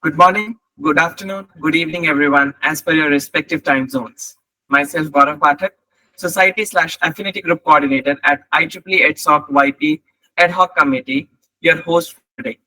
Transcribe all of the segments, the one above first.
Good morning, good afternoon, good evening, everyone, as per your respective time zones. Myself, Gaurav Pathak, Society slash Affinity Group Coordinator at IEEE EDSOC YP Ad Hoc Committee, your host for today.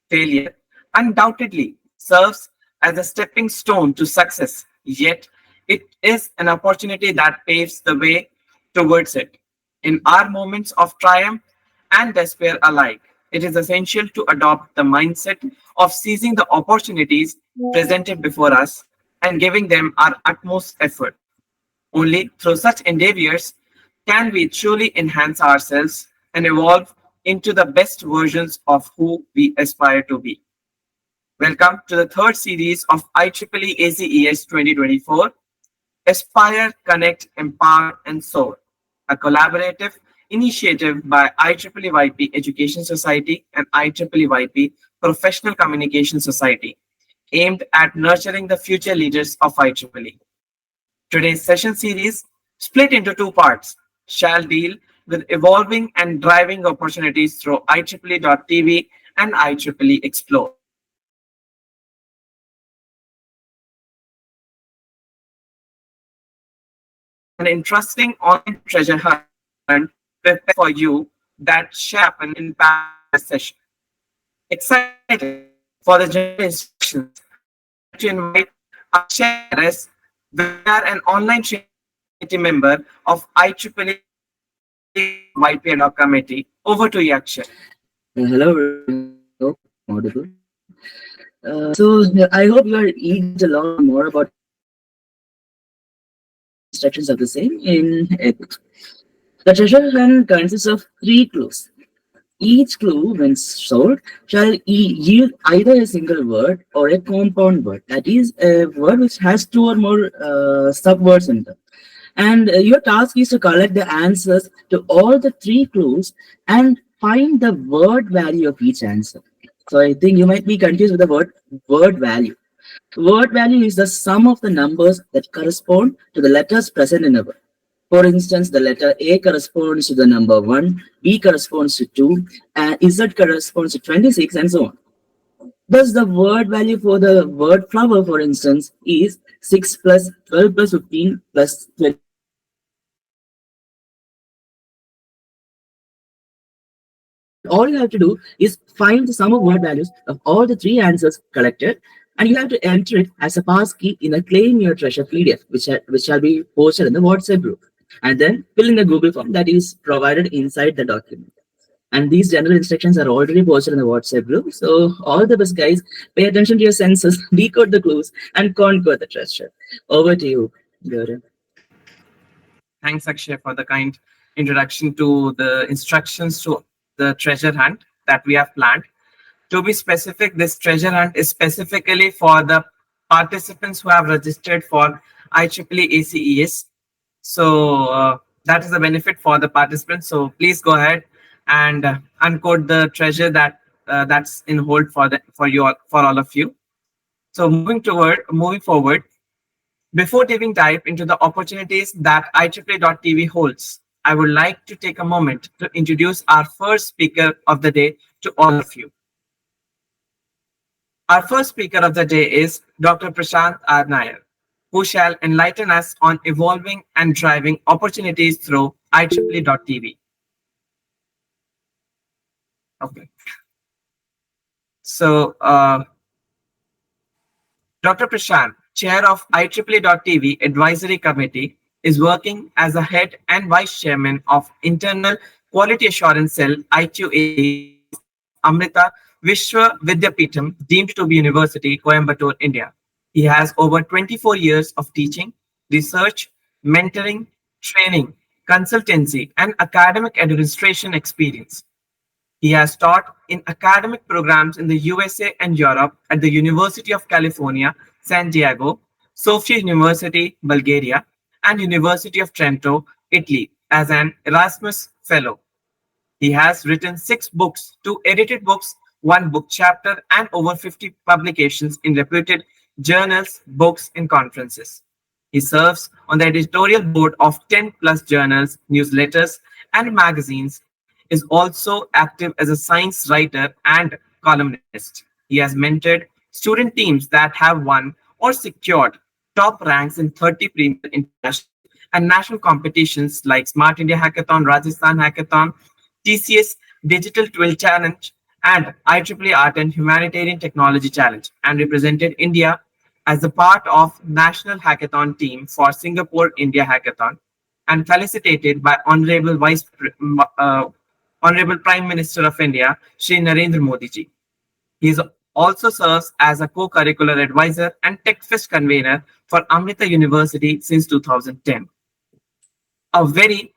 Failure undoubtedly serves as a stepping stone to success, yet it is an opportunity that paves the way towards it. In our moments of triumph and despair alike, it is essential to adopt the mindset of seizing the opportunities presented before us and giving them our utmost effort. Only through such endeavors can we truly enhance ourselves and evolve into the best versions of who we aspire to be. Welcome to the third series of IEEE ACES 2024 Aspire, Connect, Empower, and Soar, a collaborative initiative by IEEE Education Society and IEEE Professional Communication Society, aimed at nurturing the future leaders of IEEE. Today's session series, split into two parts, shall deal with evolving and driving opportunities through IEEE.TV and IEEE Explore. An interesting online treasure hunt prepared for you that shall happen in past session. Excited for the general instructions, I would like to invite our chairess, Vidya, an online training committee member of IEEE YP Committee. Over to you, Akshay. Hello, everyone. Hope I'm audible. I hope you are eager to learn more about instructions of the same in epic. The treasure hunt consists of three clues. Each clue, when solved, shall yield either a single word or a compound word. That is, a word which has two or more subwords in them. And your task is to collect the answers to all the three clues and find the word value of each answer. So I think you might be confused with the word value. Word value is the sum of the numbers that correspond to the letters present in a word. For instance, the letter A corresponds to the number 1, B corresponds to 2, and Z corresponds to 26, and so on. Thus, the word value for the word flower, for instance, is 6 plus 12 plus 15 plus 20. All you have to do is find the sum of word values of all the three answers collected, and you have to enter it as a pass key in a Claim Your Treasure PDF, which shall be posted in the WhatsApp group, and then fill in the Google form that is provided inside the document. And these general instructions are already posted in the WhatsApp group. So all the best, guys. Pay attention to your senses, decode the clues, and conquer the treasure. Over to you, Gaurav. Thanks, Akshay, for the kind introduction to the instructions to the treasure hunt that we have planned. To be specific, this treasure hunt is specifically for the participants who have registered for IEEE ACES. So that is the benefit for the participants. So please go ahead and uncode the treasure that's in hold for all of you. So moving forward, before diving dive into the opportunities that IEEE.TV holds, I would like to take a moment to introduce our first speaker of the day to all of you. Our first speaker of the day is Dr. Prashant R. Nair, who shall enlighten us on evolving and driving opportunities through IEEE.TV. Okay. So, Dr. Prashant, chair of IEEE.TV Advisory Committee, is working as a head and vice chairman of Internal Quality Assurance Cell IQAC of Amrita Vishwa Vidyapeetham, deemed to be University, Coimbatore, India. He has over 24 years of teaching, research, mentoring, training, consultancy, and academic administration experience. He has taught in academic programs in the USA and Europe at the University of California, San Diego, Sofia University, Bulgaria, and University of Trento, Italy, as an Erasmus Fellow. He has written 6 books, 2 edited books, one book chapter, and over 50 publications in reputed journals, books, and conferences. He serves on the editorial board of 10 plus journals, newsletters, and magazines, is also active as a science writer and columnist. He has mentored Student teams that have won or secured top ranks in 30 premier international and national competitions like Smart India Hackathon, Rajasthan Hackathon, TCS Digital Twill Challenge, and IEEE Art and Humanitarian Technology Challenge, and represented India as a part of National Hackathon team for Singapore India Hackathon, and felicitated by Honorable Prime Minister of India, Shri Narendra Modi ji. He also serves as a co-curricular advisor and TechFest convener for Amrita University since 2010. A very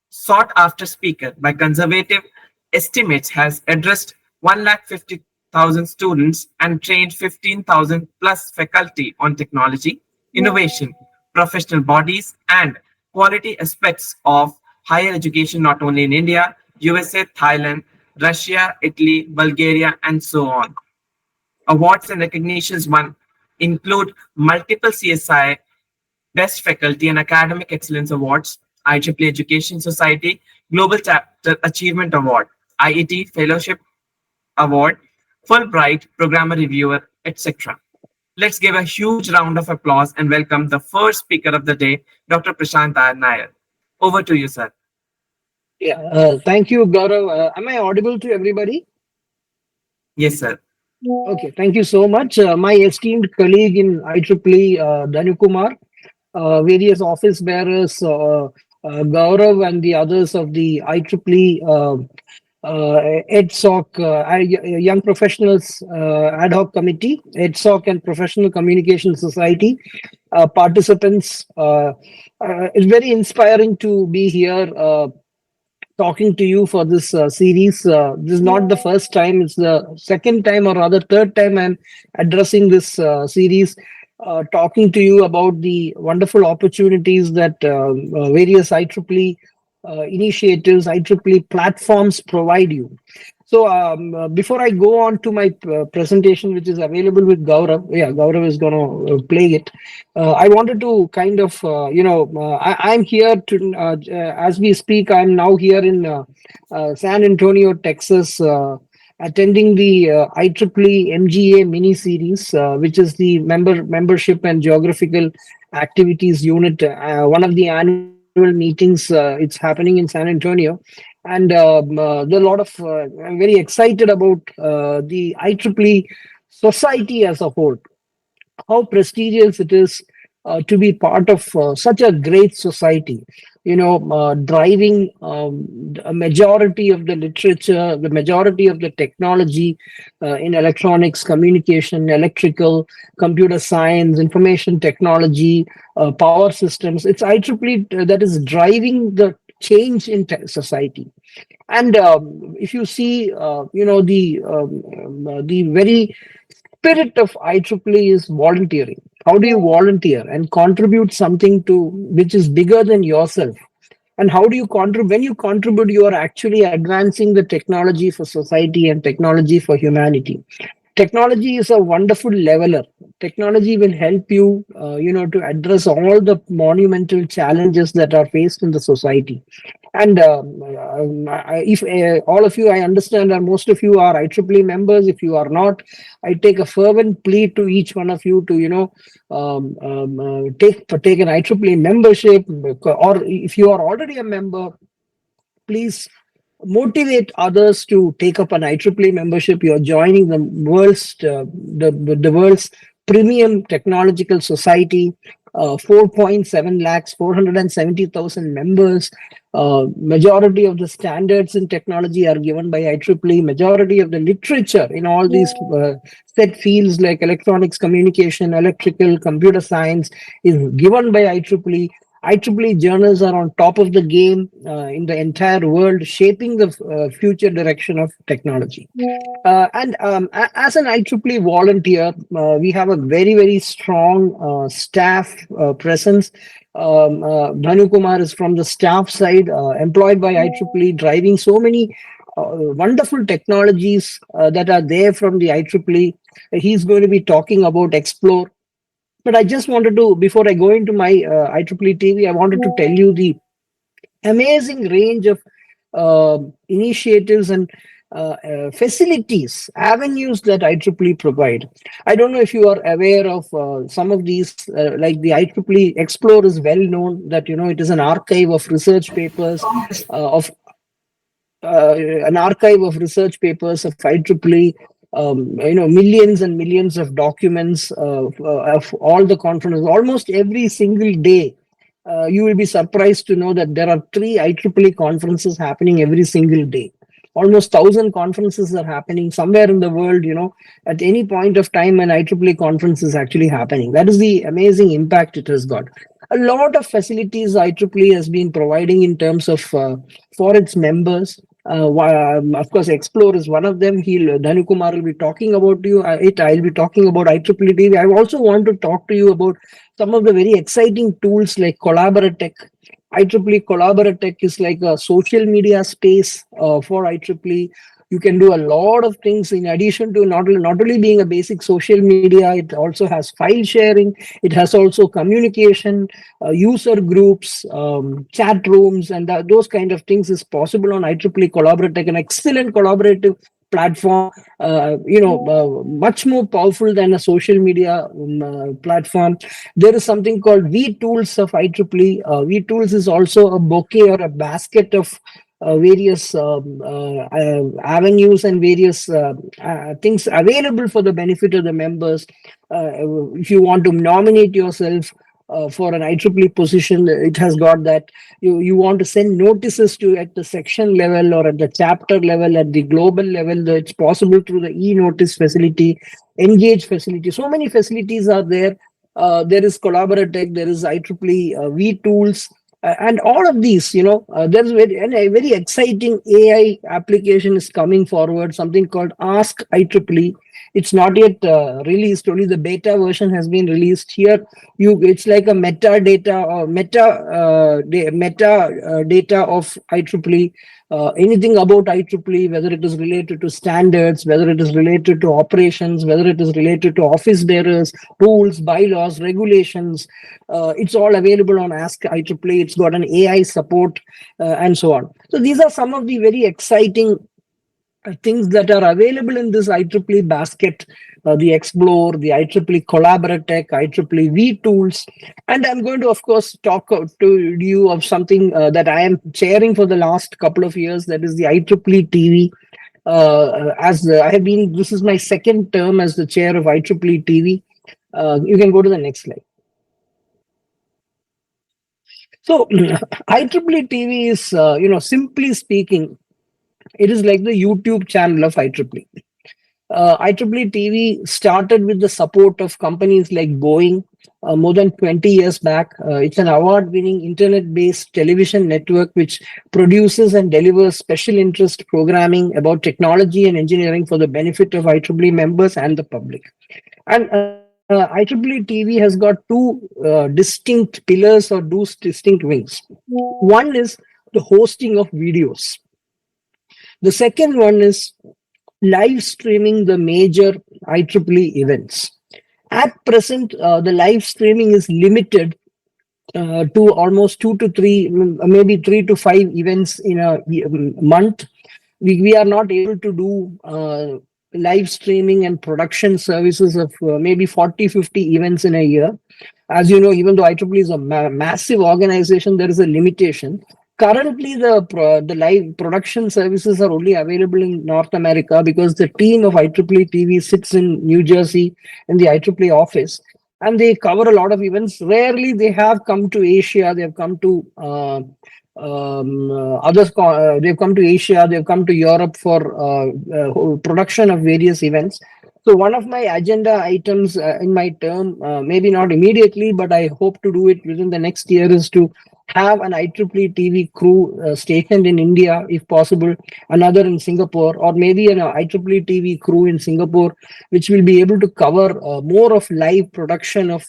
sought after speaker by conservative estimates has addressed 150,000 students and trained 15,000 plus faculty on technology, innovation, professional bodies, and quality aspects of higher education not only in India, USA, Thailand, Russia, Italy, Bulgaria, and so on. Awards and recognitions won include multiple CSI Best Faculty and Academic Excellence Awards, IEEE Education Society Global Chapter Achievement Award, IET Fellowship Award, Fulbright Programmer Reviewer, etc. Let's give a huge round of applause and welcome the first speaker of the day, Dr. Prashant R. Nair. Over to you, sir. Yeah, thank you, Gaurav. Am I audible to everybody? Yes, sir. Okay, thank you so much. My esteemed colleague in IEEE, Dhanukumar, various office bearers, Gaurav, and the others of the IEEE EdSoc, Young Professionals Ad Hoc Committee, EdSoc and Professional Communication Society participants. It's very inspiring to be here talking to you for this series. This is not the first time, it's the second time or rather third time I'm addressing this series, talking to you about the wonderful opportunities that various IEEE initiatives, IEEE platforms provide you. So before I go on to my presentation, which is available with Gaurav, yeah, Gaurav is going to play it. I wanted to kind of, I'm here to, as we speak, I'm now here in San Antonio, Texas, attending the IEEE MGA mini series, which is the membership and geographical activities unit, one of the annual meetings. It's happening in San Antonio. And there are a lot of, I'm very excited about the IEEE society as a whole, how prestigious it is to be part of such a great society, driving a majority of the literature, the majority of the technology in electronics, communication, electrical, computer science, information technology, power systems. It's IEEE that is driving the change in society. And if you see, the very spirit of IEEE is volunteering. How do you volunteer and contribute something to which is bigger than yourself? And how do you contribute? When you contribute, you are actually advancing the technology for society and technology for humanity. Technology is a wonderful leveler. Technology will help you, to address all the monumental challenges that are faced in the society. And if all of you, I understand that most of you are IEEE members. If you are not, I take a fervent plea to each one of you to, take an IEEE membership, or if you are already a member, please motivate others to take up an IEEE membership. You're joining the world's premium technological society. 4.7 lakhs, 470,000 members. Majority of the standards in technology are given by IEEE. Majority of the literature in all these set fields like electronics, communication, electrical, computer science is given by IEEE. IEEE journals are on top of the game in the entire world, shaping the future direction of technology. And as an IEEE volunteer, we have a very, very strong staff presence. Dhanu Kumar is from the staff side, employed by IEEE, driving so many wonderful technologies that are there from the IEEE. He's going to be talking about Explore. But I just wanted to, before I go into my IEEE TV, I wanted to tell you the amazing range of initiatives and facilities, avenues that IEEE provide. I don't know if you are aware of some of these, like the IEEE Explore is well known that, it is an archive of research papers, of an archive of research papers of IEEE, millions and millions of documents of all the conferences, almost every single day. You will be surprised to know that there are three IEEE conferences happening every single day. Almost 1,000 conferences are happening somewhere in the world. At any point of time, an IEEE conference is actually happening. That is the amazing impact it has got. A lot of facilities IEEE has been providing in terms of for its members. Of course, Explore is one of them. Dhanukumar will be talking about it. I'll be talking about IEEE TV. I also want to talk to you about some of the very exciting tools like Collaboratech. IEEE Collaboratech is like a social media space for IEEE. You can do a lot of things in addition to not only being a basic social media. It also has file sharing. It has also communication, user groups, chat rooms, and those kind of things is possible on IEEE Collaboratech, an excellent collaborative platform, much more powerful than a social media platform. There is something called vTools of IEEE. vTools is also a bouquet or a basket of various avenues and various things available for the benefit of the members. If you want to nominate yourself for an IEEE position, it has got that. You want to send notices to at the section level or at the chapter level, at the global level. It's possible through the e-notice facility, engage facility. So many facilities are there. There is Collaboratech, there is IEEE vTools, and all of these, there's a very exciting AI application is coming forward, something called Ask IEEE. It's not yet released. Only the beta version has been released. Here, it's like a metadata or data of IEEE. Anything about IEEE, whether it is related to standards, whether it is related to operations, whether it is related to office bearers, rules, bylaws, regulations, it's all available on Ask IEEE. It's got an AI support and so on. So these are some of the very exciting things that are available in this IEEE basket, the Explore, the IEEE Collaboratech, IEEE vTools. And I'm going to, of course, talk to you of something that I am chairing for the last couple of years, that is the IEEE TV. This is my second term as the chair of IEEE TV. You can go to the next slide. So IEEE TV is, simply speaking, it is like the YouTube channel of IEEE. IEEE TV started with the support of companies like Boeing more than 20 years back. It's an award-winning internet-based television network which produces and delivers special interest programming about technology and engineering for the benefit of IEEE members and the public. And IEEE TV has got two distinct pillars or two distinct wings. One is the hosting of videos. The second one is live streaming the major IEEE events. At present, the live streaming is limited to almost 2 to 3, maybe 3 to 5 events in a month. We are not able to do live streaming and production services of maybe 40, 50 events in a year. As you know, even though IEEE is a massive organization, there is a limitation. Currently, the live production services are only available in North America because the team of IEEE TV sits in New Jersey in the IEEE office, and they cover a lot of events. Rarely they have come to Asia. They have come to they've come to Asia. They've come to Europe for production of various events. So one of my agenda items in my term, maybe not immediately, but I hope to do it within the next year, is to have an IEEE TV crew stationed in India, if possible, another in Singapore, or maybe an IEEE TV crew in Singapore, which will be able to cover more of live production of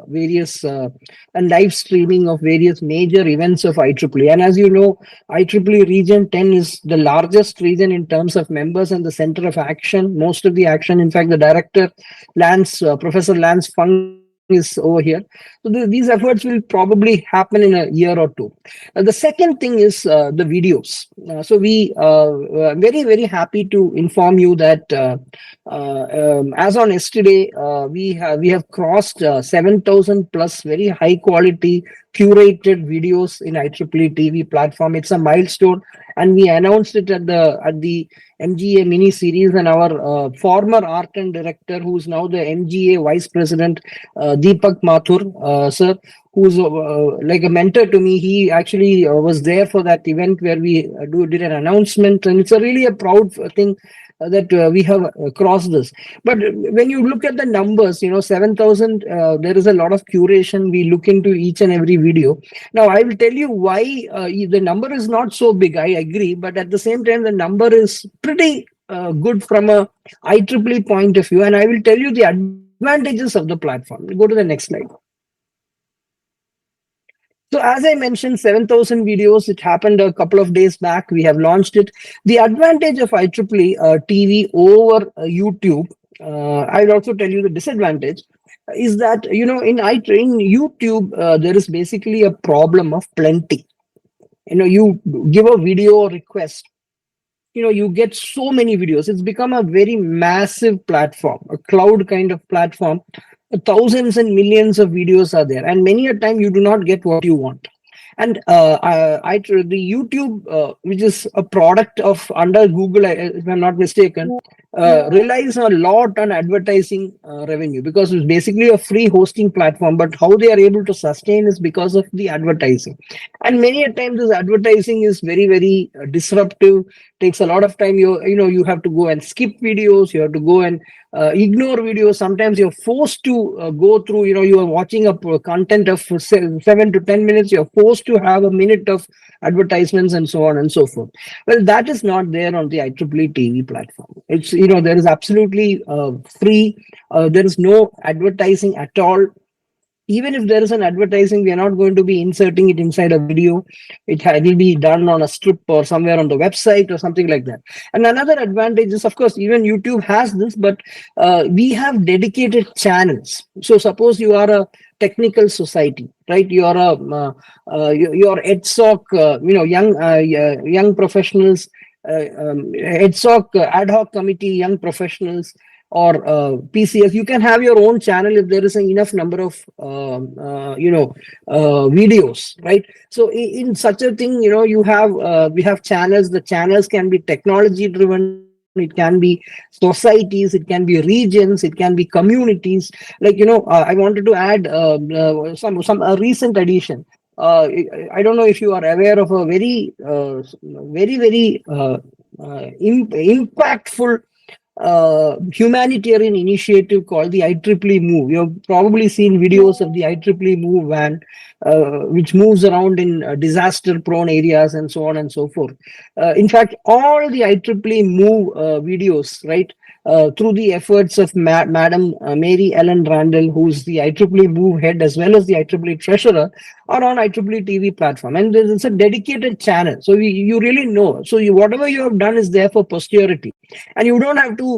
various and live streaming of various major events of IEEE. And as you know, IEEE Region 10 is the largest region in terms of members and the center of action. Most of the action, in fact, the director, Professor Lance Fung, is over here. So these efforts will probably happen in a year or two. The second thing is the videos. So we very very happy to inform you that as on yesterday we have crossed 7,000 plus very high quality curated videos in IEEE TV platform. It's a milestone, and we announced it at the MGA mini series, and our former art and director, who's now the MGA vice president, Deepak Mathur, sir, who's like a mentor to me. He actually was there for that event where we did an announcement, and it's a really a proud thing that we have crossed this. But when you look at the numbers, 7,000, there is a lot of curation. We look into each and every video. Now, I will tell you why the number is not so big. I agree, but at the same time, the number is pretty good from a IEEE point of view. And I will tell you the advantages of the platform. We'll go to the next slide. So as I mentioned, 7,000 videos, it happened a couple of days back. We have launched it. The advantage of IEEE TV over YouTube, I'll also tell you the disadvantage, is that, in YouTube, there is basically a problem of plenty. You give a video request, you get so many videos. It's become a very massive platform, a cloud kind of platform. Thousands and millions of videos are there, and many a time you do not get what you want. And the YouTube, which is a product of under Google, if I'm not mistaken, relies a lot on advertising revenue, because it's basically a free hosting platform. But how they are able to sustain is because of the advertising. And many a time this advertising is very, very disruptive. Takes a lot of time. You have to go and skip videos. You have to go and ignore videos. Sometimes you're forced to go through. You are watching a content of 7 to 10 minutes. You're forced to have a minute of advertisements and so on and so forth. Well, that is not there on the IEEE TV platform. It's there is absolutely free. There is no advertising at all. Even if there is an advertising, we are not going to be inserting it inside a video. It will be done on a strip or somewhere on the website or something like that. And another advantage is, of course, even YouTube has this, but we have dedicated channels. So suppose you are a technical society, right? You are your EDSOC, young professionals, EDSOC ad hoc committee, young professionals, or PCS. You can have your own channel if there is enough number of videos, right? So in such a thing, we have channels. The channels can be technology driven. It can be societies. It can be regions. It can be communities. Like I wanted to add some recent addition. I don't know if you are aware of a very impactful humanitarian initiative called the IEEE Move. You've probably seen videos of the IEEE Move van, which moves around in disaster-prone areas and so on and so forth. In fact, all the IEEE Move videos, right, through the efforts of Madam Mary Ellen Randall, who's the IEEE Move head as well as the IEEE treasurer, are on IEEE TV platform, and there's a dedicated channel. So you really know. So whatever you have done is there for posterity, and you don't have to,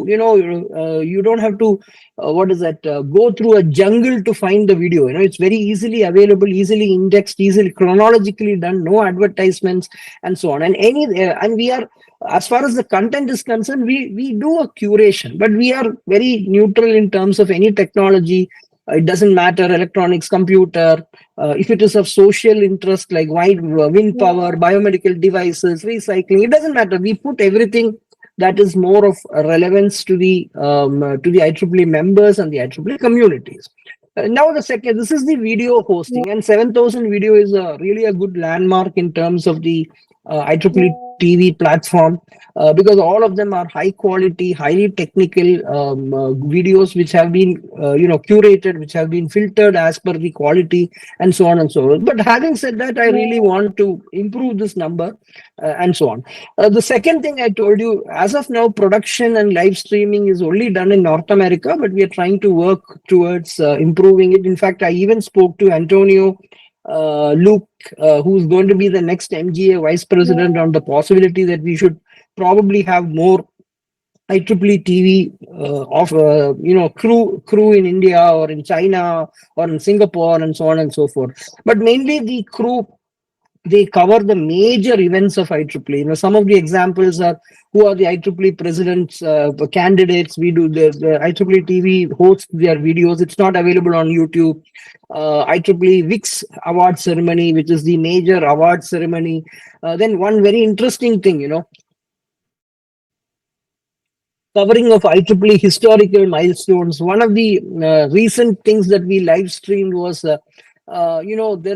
go through a jungle to find the video. It's very easily available, easily indexed, easily chronologically done, no advertisements and so on. And we are, as far as the content is concerned, we do a curation, but we are very neutral in terms of any technology. It doesn't matter, electronics, computer, if it is of social interest like wind power, biomedical devices, recycling, it doesn't matter. We put everything that is more of relevance to the IEEE members and the IEEE communities. Now this is the video hosting, and 7,000 video is really a good landmark in terms of the IEEE TV platform, because all of them are high quality, highly technical videos which have been curated, which have been filtered as per the quality and so on and so on. But having said that, I really want to improve this number and so on. The second thing I told you, as of now, production and live streaming is only done in North America, but we are trying to work towards improving it. In fact, I even spoke to Antonio Luke, who's going to be the next MGA vice president, on the possibility that we should probably have more IEEE TV of crew in India or in China or in Singapore and so on and so forth. But mainly the crew, they cover the major events of IEEE. Some of the examples are who are the IEEE presidents, candidates. We do the IEEE TV hosts their videos. It's not available on YouTube. IEEE VIX award ceremony, which is the major award ceremony. Then one very interesting thing, covering of IEEE historical milestones. One of the recent things that we live streamed was, there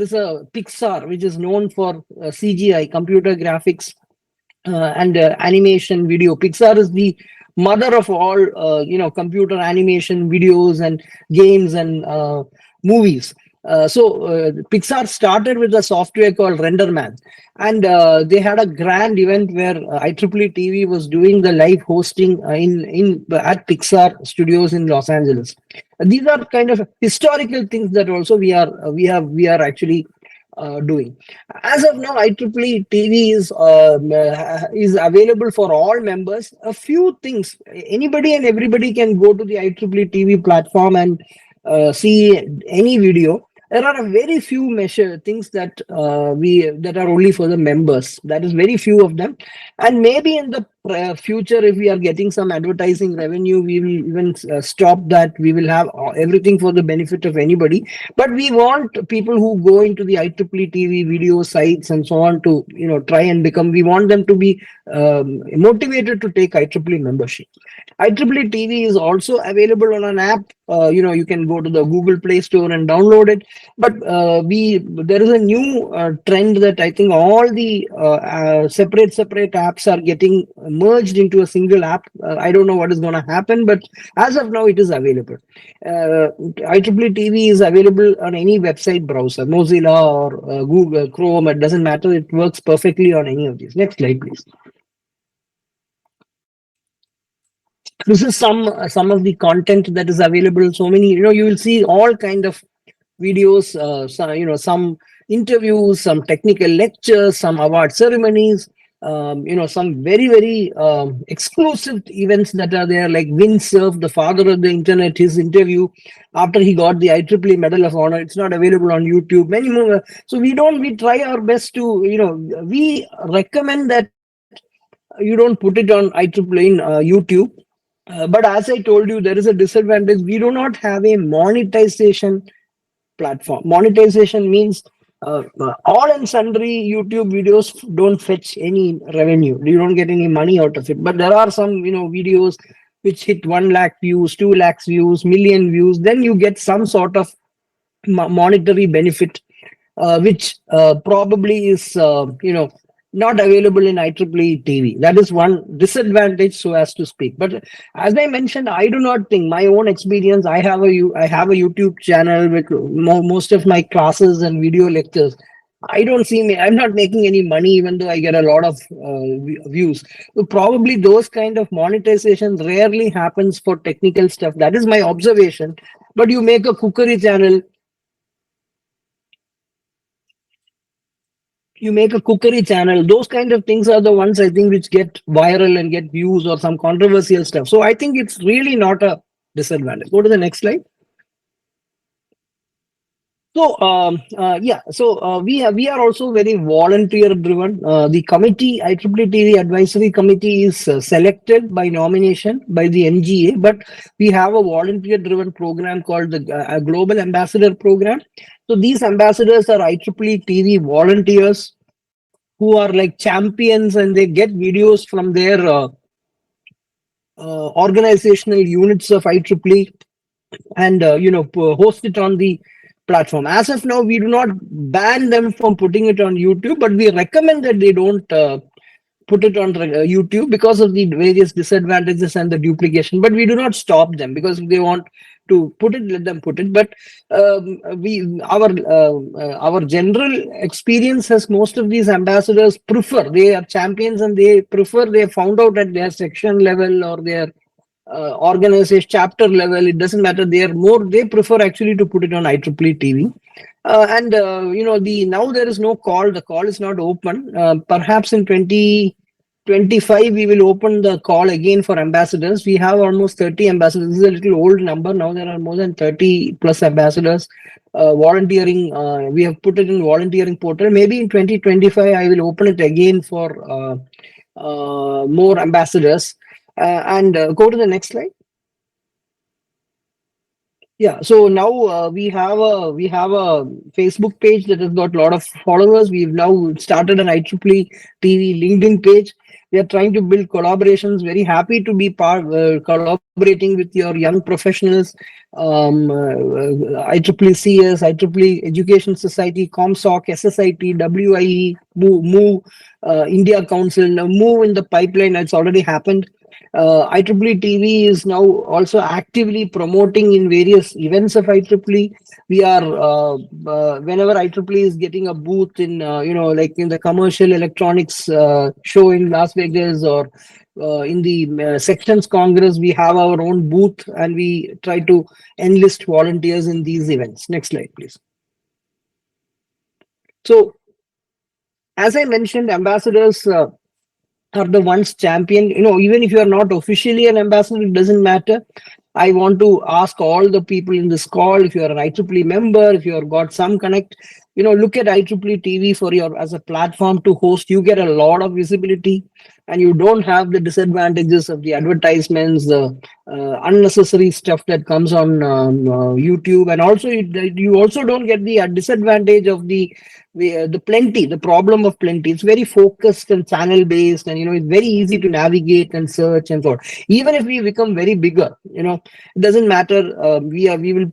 is a Pixar which is known for CGI, computer graphics, and animation video. Pixar is the mother of all, computer animation videos and games and movies. Pixar started with a software called RenderMan, and they had a grand event where IEEE TV was doing the live hosting in at Pixar Studios in Los Angeles. These are kind of historical things that also we are actually doing. As of now, IEEE TV is available for all members. A few things, anybody and everybody can go to the IEEE TV platform and see any video. There are a very few things that that are only for the members. That is very few of them, and maybe in the future, if we are getting some advertising revenue, we will even stop that. We will have everything for the benefit of anybody. But we want people who go into the IEEE TV video sites and so on to try and become. We want them to be motivated to take IEEE membership. IEEE TV is also available on an app. You can go to the Google Play Store and download it. But there is a new trend that I think all the separate apps are getting merged into a single app. I don't know what is going to happen, but as of now, it is available. IEEE TV is available on any website browser, Mozilla or Google Chrome. It doesn't matter. It works perfectly on any of these. Next slide, please. This is some of the content that is available. So many, you will see all kind of videos, some interviews, some technical lectures, some award ceremonies, some very, very exclusive events that are there, like Windsurf, the father of the internet, his interview after he got the IEEE Medal of Honor. It's not available on YouTube. Many more. So we try our best to, we recommend that you don't put it on IEEE in YouTube. But as I told you, there is a disadvantage. We do not have a monetization platform. Monetization means all and sundry YouTube videos don't fetch any revenue. You don't get any money out of it. But there are some, videos which hit 1 lakh views, 2 lakhs views, million views. Then you get some sort of monetary benefit, which probably is, not available in IEEE TV. That is one disadvantage, so as to speak. But as I mentioned, I do not think, my own experience, I have a YouTube channel with most of my classes and video lectures. I'm not making any money, even though I get a lot of views. So probably those kind of monetization rarely happens for technical stuff. That is my observation. But you make a cookery channel, those kind of things are the ones I think which get viral and get views or some controversial stuff. So I think it's really not a disadvantage. Go to the next slide. So we are also very volunteer driven. The committee, IEEE TV advisory committee, is selected by nomination by the NGA, but we have a volunteer driven program called the Global Ambassador Program. So these ambassadors are IEEE TV volunteers who are like champions, and they get videos from their organizational units of IEEE and host it on the platform. As of now, we do not ban them from putting it on YouTube, but we recommend that they don't put it on YouTube because of the various disadvantages and the duplication. But we do not stop them, because if they want to put it, let them put it. But our general experience has, most of these ambassadors prefer, they are champions and they prefer, they found out at their section level or their organization chapter level, it doesn't matter, they prefer actually to put it on IEEE TV. Now there is no call, the call is not open. Perhaps in 2025, we will open the call again for ambassadors. We have almost 30 ambassadors. This is a little old number. Now there are more than 30 plus ambassadors volunteering. We have put it in volunteering portal. Maybe in 2025, I will open it again for more ambassadors. And go to the next slide. Yeah, so now we have a Facebook page that has got a lot of followers. We've now started an IEEE TV LinkedIn page. We are trying to build collaborations. Very happy to be collaborating with your young professionals, IEEE CS, IEEE Education Society, ComSoc, SSIT, WIE, Move, India Council. Now Move in the pipeline. It's already happened. IEEE TV is now also actively promoting in various events of IEEE. We are whenever IEEE is getting a booth in like in the commercial electronics show in Las Vegas, or in the sections congress, we have our own booth and we try to enlist volunteers in these events. Next slide, please. So as I mentioned, ambassadors are the ones champion. Even if you are not officially an ambassador, it doesn't matter. I want to ask all the people in this call, if you are an IEEE member, if you have got some connect, look at IEEE TV for your as a platform to host. You get a lot of visibility, and you don't have the disadvantages of the advertisements, the unnecessary stuff that comes on YouTube, and also you also don't get the disadvantage of the problem of plenty. It's very focused and channel based, and it's very easy to navigate and search and so on. Even if we become very bigger, it doesn't matter. We will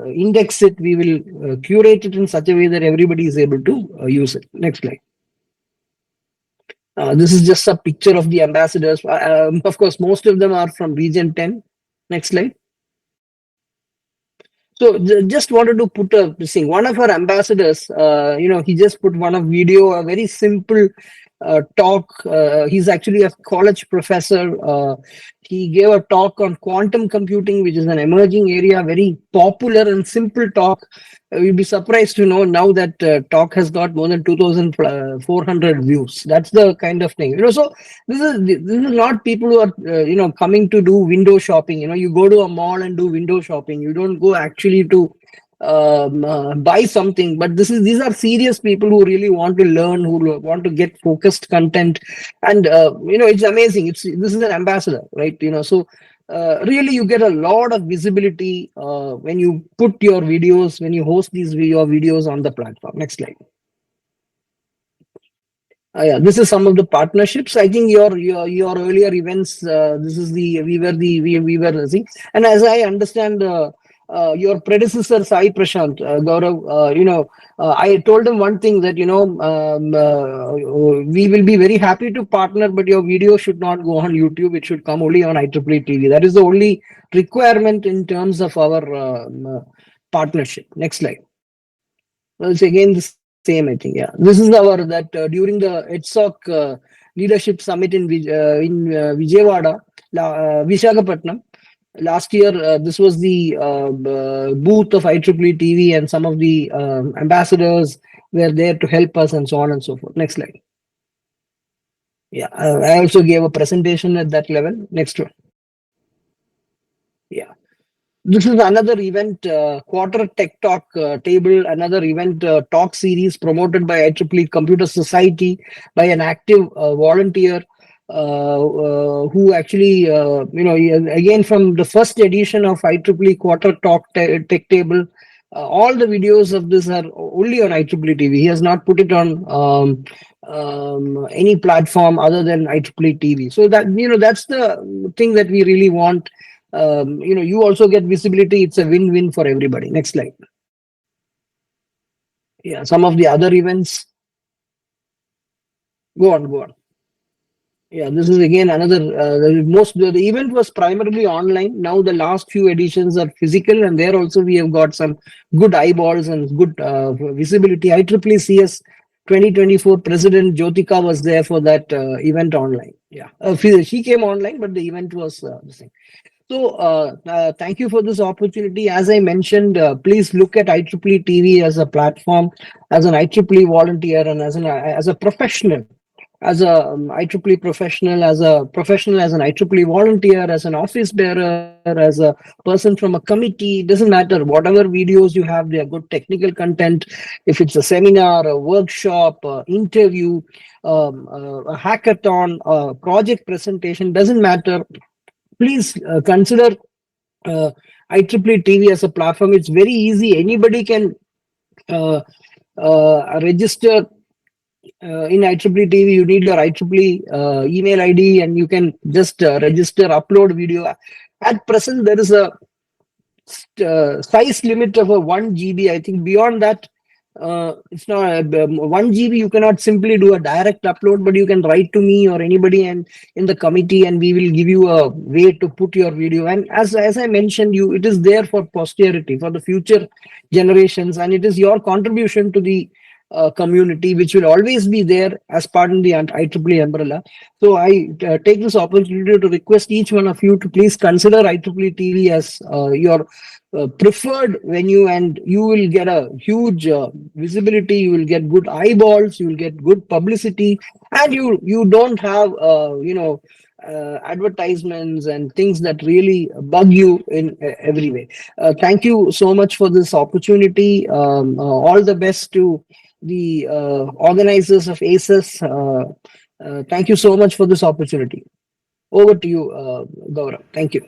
index it, we will curate it in such a way that everybody is able to use it. Next slide. This is just a picture of the ambassadors. Of course, most of them are from Region 10. Next slide. So just wanted to put this thing. One of our ambassadors, he just put one of video, a very simple talk. He's actually a college professor. He gave a talk on quantum computing, which is an emerging area, very popular and simple talk. You'll be surprised to know now that talk has got more than 2,400 views. That's the kind of thing. So this is not people who are coming to do window shopping. You go to a mall and do window shopping. You don't go actually to buy something. But these are serious people who really want to learn, who want to get focused content, and it's amazing. This is an ambassador, right? So really you get a lot of visibility when you put your videos, when you host your videos on the platform. Next slide. Yeah, this is some of the partnerships. I think your earlier events. This is we were seeing, and as I understand, your predecessor Sai Prashant Gaurav, I told him one thing, that we will be very happy to partner, but your video should not go on YouTube. It should come only on IEEE TV. That is the only requirement in terms of our partnership. Next slide. Well, it's again the same, I think. Yeah, this is during the EDSOC leadership summit in Vijayawada, Visakhapatnam. Last year, this was the booth of IEEE TV, and some of the ambassadors were there to help us, and so on and so forth. Next slide. Yeah, I also gave a presentation at that level. Next one. Yeah, this is another event, Quarter Tech Talk Table, another event talk series promoted by IEEE Computer Society by an active volunteer. Who actually, again from the first edition of IEEE Quarter Talk Tech Table, all the videos of this are only on IEEE TV. He has not put it on any platform other than IEEE TV. So that that's the thing that we really want. You also get visibility. It's a win-win for everybody. Next slide. Yeah, some of the other events. Go on. Yeah, this is again another. The event was primarily online. Now the last few editions are physical, and there also we have got some good eyeballs and good visibility. IEEE CS 2024 President Jyotika was there for that event online. Yeah, she came online, but the event was the same. So thank you for this opportunity. As I mentioned, please look at IEEE TV as a platform, as an IEEE volunteer, and as a professional. as a IEEE professional, as a professional, as an IEEE volunteer, as an office bearer, as a person from a committee. Doesn't matter. Whatever videos you have, they are good technical content. If it's a seminar, a workshop, a interview, a hackathon, a project presentation, doesn't matter. Please consider uh, IEEE TV as a platform. It's very easy. Anybody can uh, register in IEEE TV. You need your IEEE email ID, and you can just register, upload video. At present, there is a size limit of a 1 GB. I think beyond that, it's not 1 GB. You cannot simply do a direct upload, but you can write to me or anybody and in the committee, and we will give you a way to put your video. And as I mentioned, you it is there for posterity, for the future generations, and it is your contribution to the community, which will always be there as part of the IEEE umbrella. So I take this opportunity to request each one of you to please consider IEEE TV as your preferred venue, and you will get a huge visibility. You will get good eyeballs. You will get good publicity, and you don't have advertisements and things that really bug you in every way. Thank you so much for this opportunity. All the best to the organizers of ACES. Thank you so much for this opportunity. Over to you, Gaurav. Thank you.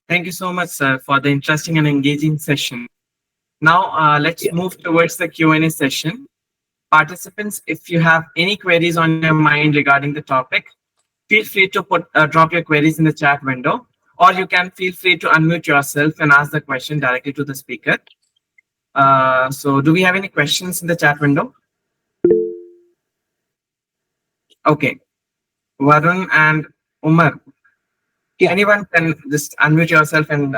Thank you so much, sir, for the interesting and engaging session. Now, let's Yeah. move towards the Q&A session. Participants, if you have any queries on your mind regarding the topic, feel free to drop your queries in the chat window, or you can feel free to unmute yourself and ask the question directly to the speaker. So do we have any questions in the chat window? Okay. Varun and Umar, Yeah. anyone can just unmute yourself and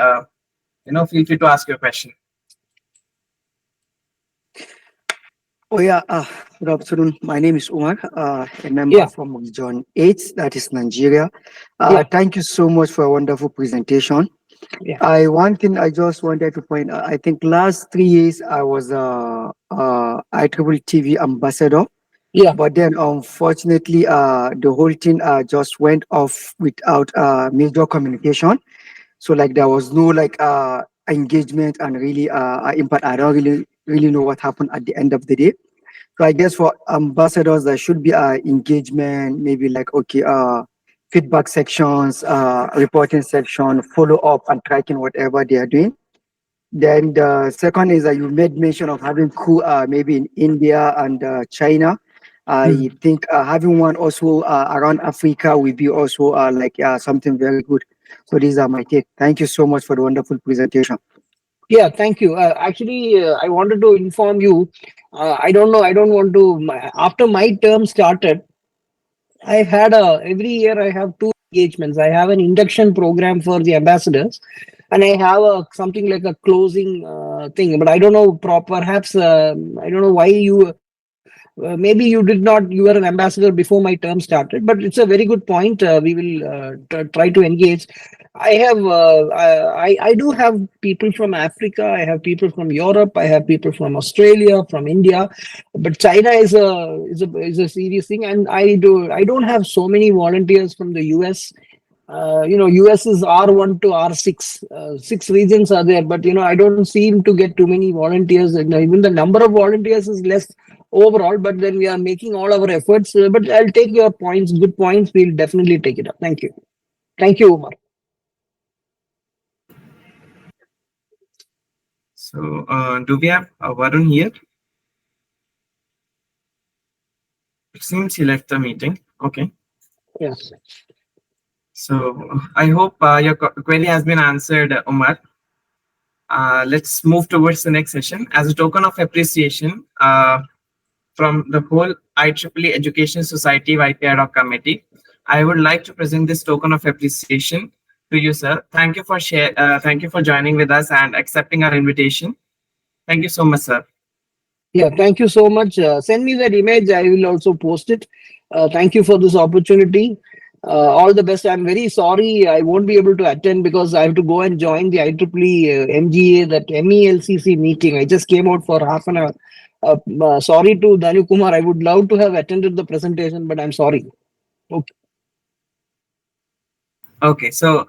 feel free to ask your question. Oh yeah, good afternoon. My name is Umar, a member Yeah. from Region 8, that is Nigeria. Yeah. Thank you so much for a wonderful presentation. Yeah. One thing I just wanted to point out, I think last 3 years I was IEEE TV ambassador, Yeah. but then unfortunately the whole thing just went off without major communication. So like there was no like engagement and really impact. I don't really know what happened at the end of the day. So I guess for ambassadors, there should be engagement, maybe like, okay, feedback sections, reporting section, follow up and tracking whatever they are doing. Then the second is that you made mention of having crew maybe in India and China. I think having one also around Africa will be also like something very good. So these are my take. Thank you so much for the wonderful presentation. Yeah, thank you. Actually, I wanted to inform you. I don't know. I don't want to. After my term started, I've had every year I have two engagements. I have an induction program for the ambassadors, and I have a something like a closing thing. But I don't know. Perhaps I don't know why you. Maybe you did not. You were an ambassador before my term started, but it's a very good point. We will try to engage. I have. I do have people from Africa. I have people from Europe. I have people from Australia, from India, but China is a serious thing, and I don't have so many volunteers from the US. US is R1 to R6. Six regions are there, but I don't seem to get too many volunteers. And even the number of volunteers is less overall. But then we are making all our efforts. But I'll take your points, good points. We'll definitely take it up. Thank you. Thank you, Umar. So do we have Varun here? It seems he left the meeting. Okay. Yes. So I hope your query has been answered, Umar. Let's move towards the next session. As a token of appreciation from the whole IEEE Education Society YP Ad Hoc Committee, I would like to present this token of appreciation to you, sir. Thank you for thank you for joining with us and accepting our invitation. Thank you so much, sir. Yeah, thank you so much. Send me that image. I will also post it. Thank you for this opportunity. All the best. I'm very sorry I won't be able to attend because I have to go and join the IEEE MGA, that MELCC meeting. I just came out for half an hour Sorry to Danu Kumar. I would love to have attended the presentation, but I'm sorry. Okay. Okay, so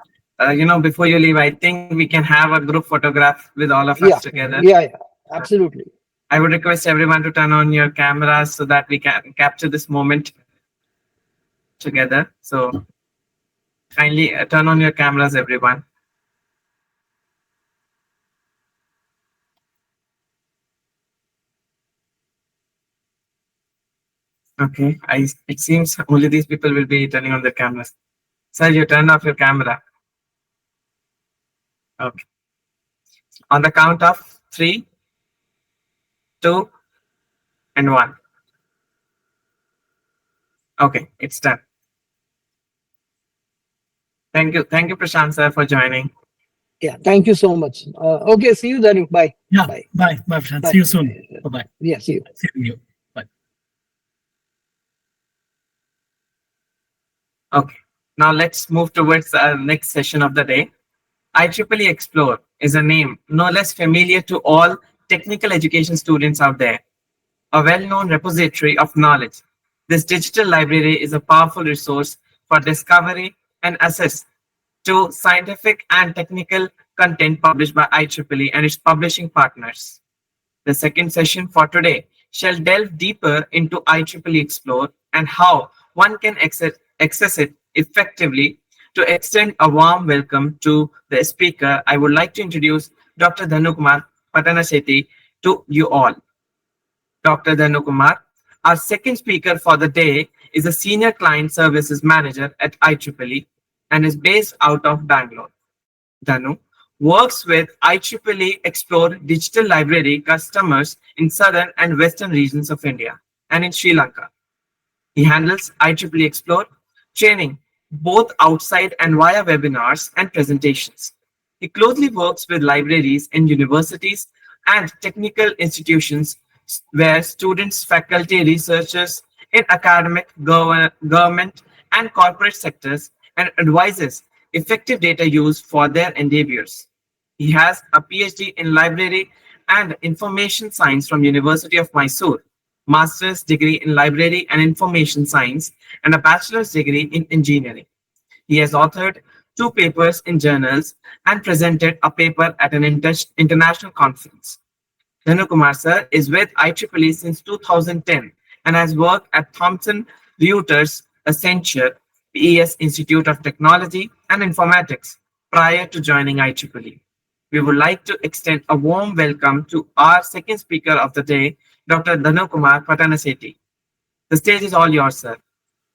before you leave, I think we can have a group photograph with all of us Yeah, together. yeah, absolutely. I would request everyone to turn on your cameras so that we can capture this moment together. So kindly turn on your cameras, everyone. Okay, it seems only these people will be turning on their cameras. Sir, you turned off your camera. Okay. On the count of three, two, and one. Okay, it's done. Thank you, Prashant sir, for joining. Yeah, thank you so much. Okay, see you, Danu. Bye. Yeah, Bye. bye, Prashant. Bye. See you soon. Bye-bye. Yeah, see you. See you. Bye. Okay, now let's move towards our next session of the day. IEEE Explore is a name no less familiar to all technical education students out there, a well-known repository of knowledge. This digital library is a powerful resource for discovery and access to scientific and technical content published by IEEE and its publishing partners. The second session for today shall delve deeper into IEEE Explore and how one can access it effectively. To extend a warm welcome to the speaker, I would like to introduce Dr. Dhanukumar Patanasetti to you all. Dr. Dhanukumar, our second speaker for the day, is a senior client services manager at IEEE and is based out of Bangalore. Dhanu works with IEEE Explore Digital Library customers in southern and western regions of India and in Sri Lanka. He handles IEEE Explore training both outside and via webinars and presentations. He closely works with libraries in universities and technical institutions where students, faculty, researchers in academic, government, and corporate sectors and advises effective data use for their endeavors. He has a PhD in library and information science from University of Mysore, master's degree in library and information science, and a bachelor's degree in engineering. He has authored two papers in journals and presented a paper at an international conference. Dhanukumar sir is with IEEE since 2010 and has worked at Thomson Reuters Accenture PES Institute of Technology and Informatics prior to joining IEEE. We would like to extend a warm welcome to our second speaker of the day, Dr. Dhanukumar Patanasetti. The stage is all yours, sir.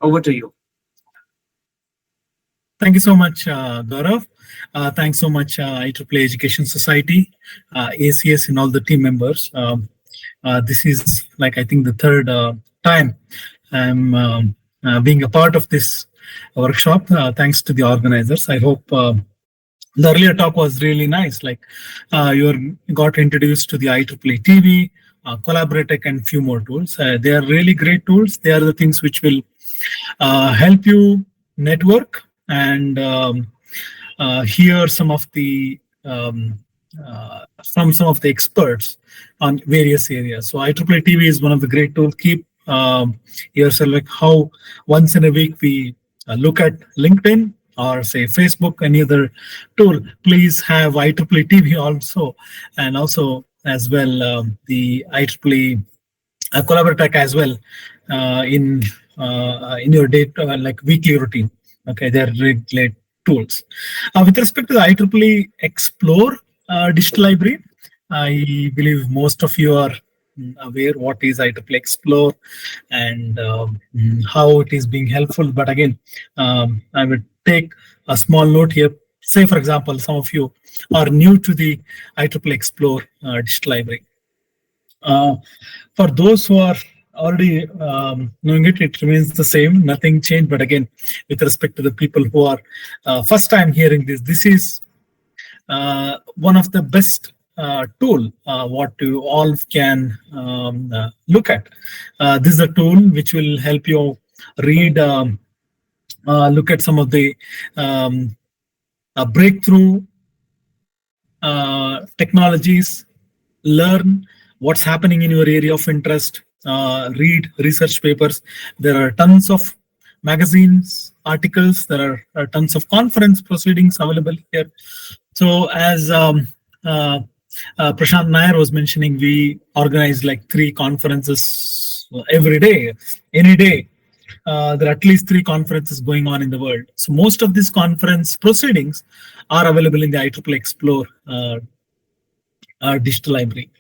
Over to you. Thank you so much, Gaurav. Thanks so much, IEEE Education Society, ACS, and all the team members. This is like, I think, the third time I'm being a part of this workshop. Thanks to the organizers. I hope the earlier talk was really nice. Like you got introduced to the IEEE TV, Collaboratech, and few more tools. They are really great tools. They are the things which will help you network and hear some of the from some of the experts on various areas. So IEEE TV is one of the great tools. Keep yourself like how once in a week we look at LinkedIn or say Facebook, any other tool. Please have IEEE TV also, and also as well the IEEE Collaboratech as well in your day like weekly routine. Okay, they're great tools. With respect to the IEEE Explore digital library, I believe most of you are aware what is IEEE Explore and how it is being helpful. But again, I would take a small note here. Say, for example, some of you are new to the IEEE Explore digital library. For those who are already knowing it, it remains the same, nothing changed. But again, with respect to the people who are first time hearing this, this is one of the best tool what you all can look at. This is a tool which will help you read, look at some of the breakthrough technologies, learn what's happening in your area of interest, read research papers. There are tons of magazines, articles, there are tons of conference proceedings available here. So as Prashant Nair was mentioning, we organize like 3 conferences every day, any day. There are at least 3 conferences going on in the world. So most of these conference proceedings are available in the IEEE Explore digital library.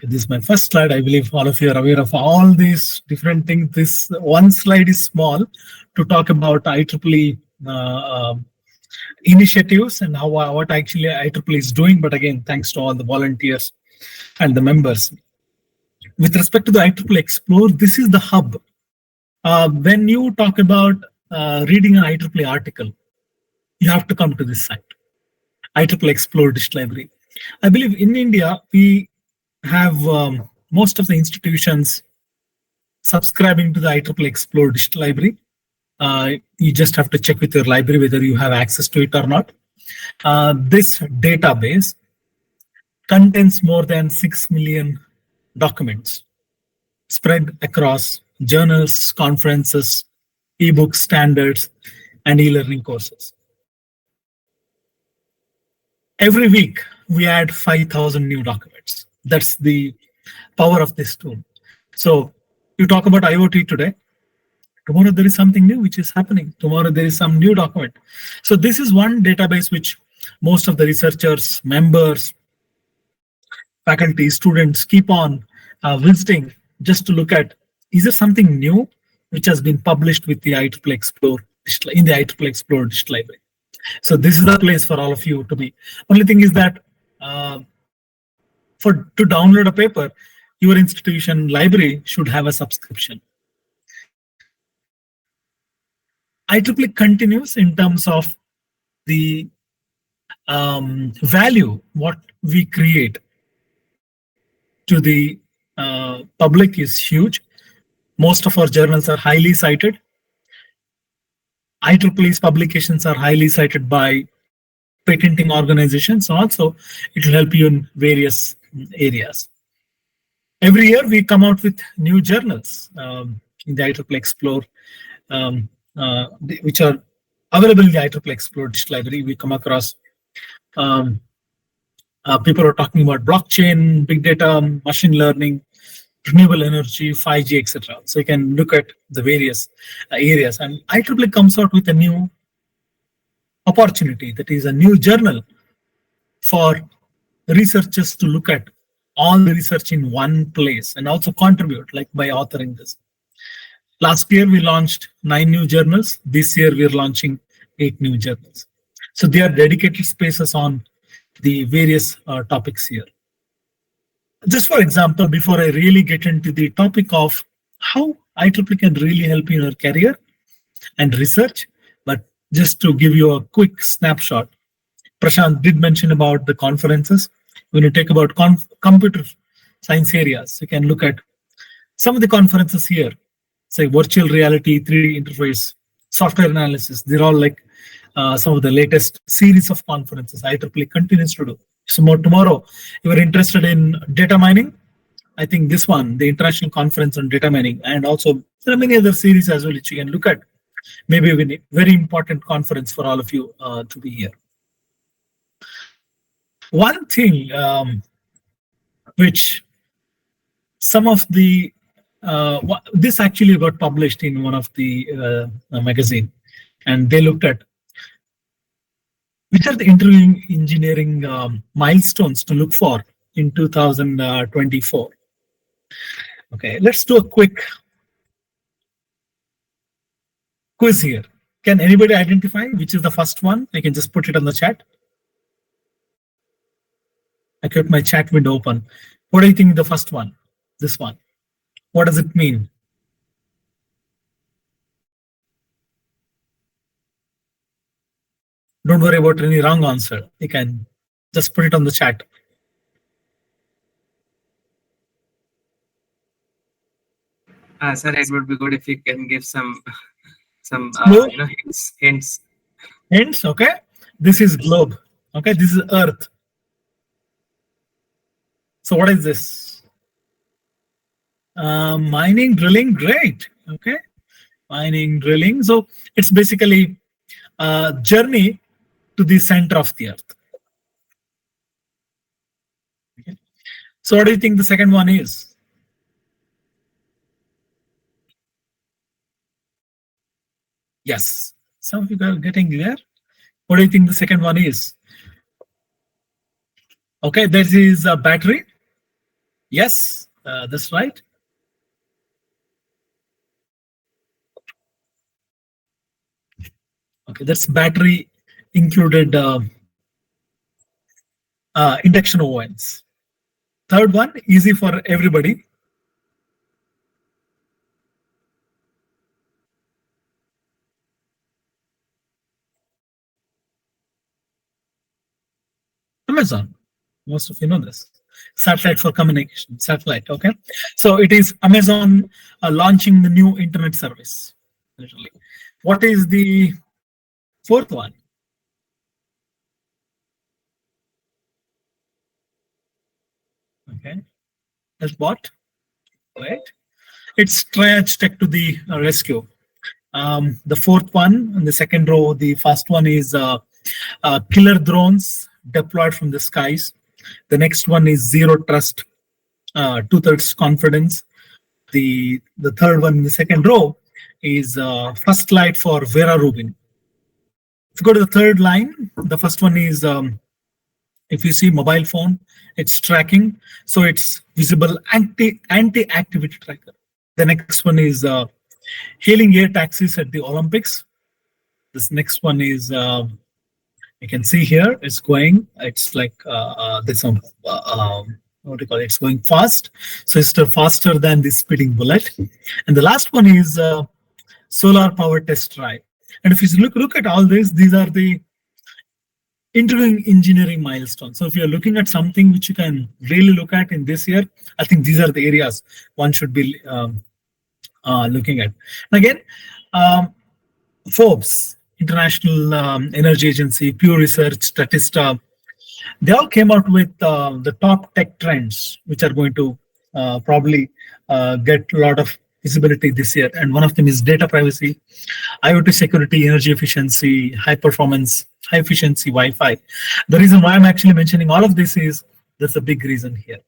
This is my first slide. I believe all of you are aware of all these different things. This one slide is small to talk about IEEE initiatives and how what actually IEEE is doing. But again, thanks to all the volunteers and the members. With respect to the IEEE Explore, this is the hub. When you talk about reading an IEEE article, you have to come to this site, IEEE Explore Digital Library. I believe in India, we have most of the institutions subscribing to the IEEE Explore Digital Library. You just have to check with your library whether you have access to it or not. This database contains more than 6 million documents spread across journals, conferences, ebooks, standards, and e-learning courses. Every week, we add 5,000 new documents. That's the power of this tool. So you talk about IoT today. Tomorrow there is something new which is happening. Tomorrow there is some new document. So this is one database which most of the researchers, members, faculty, students keep on visiting just to look at, is there something new which has been published with the IEEE Explore in the IEEE Explore Digital Library. So this is the place for all of you to be. Only thing is that to download a paper, your institution library should have a subscription. IEEE continues in terms of the value what we create to the public is huge. Most of our journals are highly cited. IEEE's publications are highly cited by patenting organizations. Also, it will help you in various areas. Every year, we come out with new journals in the IEEE Explore, which are available in the IEEE Explore Digital Library. We come across people are talking about blockchain, big data, machine learning, renewable energy, 5G, etc. So you can look at the various areas. And IEEE comes out with a new opportunity, that is a new journal for researchers to look at all the research in one place and also contribute, like by authoring this. Last year, we launched 9 new journals. This year, we're launching 8 new journals. So they are dedicated spaces on the various topics here. Just for example, before I really get into the topic of how IEEE can really help you in your career and research, but just to give you a quick snapshot, Prashant did mention about the conferences. When you take about computer science areas, you can look at some of the conferences here, say virtual reality, 3D interface, software analysis. They're all like some of the latest series of conferences IEEE continues to do. So tomorrow, if you're interested in data mining, I think this one, the International Conference on Data Mining, and also there are many other series as well which you can look at. Maybe a very important conference for all of you to be here. One thing which some of the, this actually got published in one of the magazine, and they looked at which are the engineering milestones to look for in 2024. Okay, let's do a quick quiz here. Can anybody identify which is the first one? I can just put it on the chat. I kept my chat window open. What do you think the first one? This one. What does it mean? Don't worry about any wrong answer. You can just put it on the chat. Sir, it would be good if you can give some hints. Hints, okay? This is globe. Okay, this is Earth. So what is this? Mining, drilling, great. Okay, mining, drilling. So it's basically a journey to the center of the earth. Okay. So what do you think the second one is? Yes, some of you are getting there. What do you think the second one is? Okay, this is a battery. Yes, that's right. Okay, that's battery included induction ovens. Third one, easy for everybody. Amazon. Most of you know this. Satellite for communication, satellite, okay? So it is Amazon launching the new internet service, literally. What is the fourth one? Okay, that's what, right? It's Triage Tech to the rescue. The fourth one in the second row, the first one is killer drones deployed from the skies. The next one is zero trust, 2/3 confidence. The third one in the second row is first light for Vera Rubin. If you go to the third line, the first one is if you see mobile phone, it's tracking, so it's visible anti-activity tracker. The next one is hailing air taxis at the Olympics. This next one is you can see here it's going. It's like this what do you call it? It's going fast, so it's still faster than the speeding bullet. And the last one is solar power test drive. And if you look at all this, these are the interviewing engineering milestones. So if you're looking at something which you can really look at in this year, I think these are the areas one should be looking at. And again, Forbes, International Energy Agency, Pew Research, Statista, they all came out with the top tech trends, which are going to probably get a lot of visibility this year. And one of them is data privacy, IoT security, energy efficiency, high performance, high efficiency Wi-Fi. The reason why I'm actually mentioning all of this is there's a big reason here.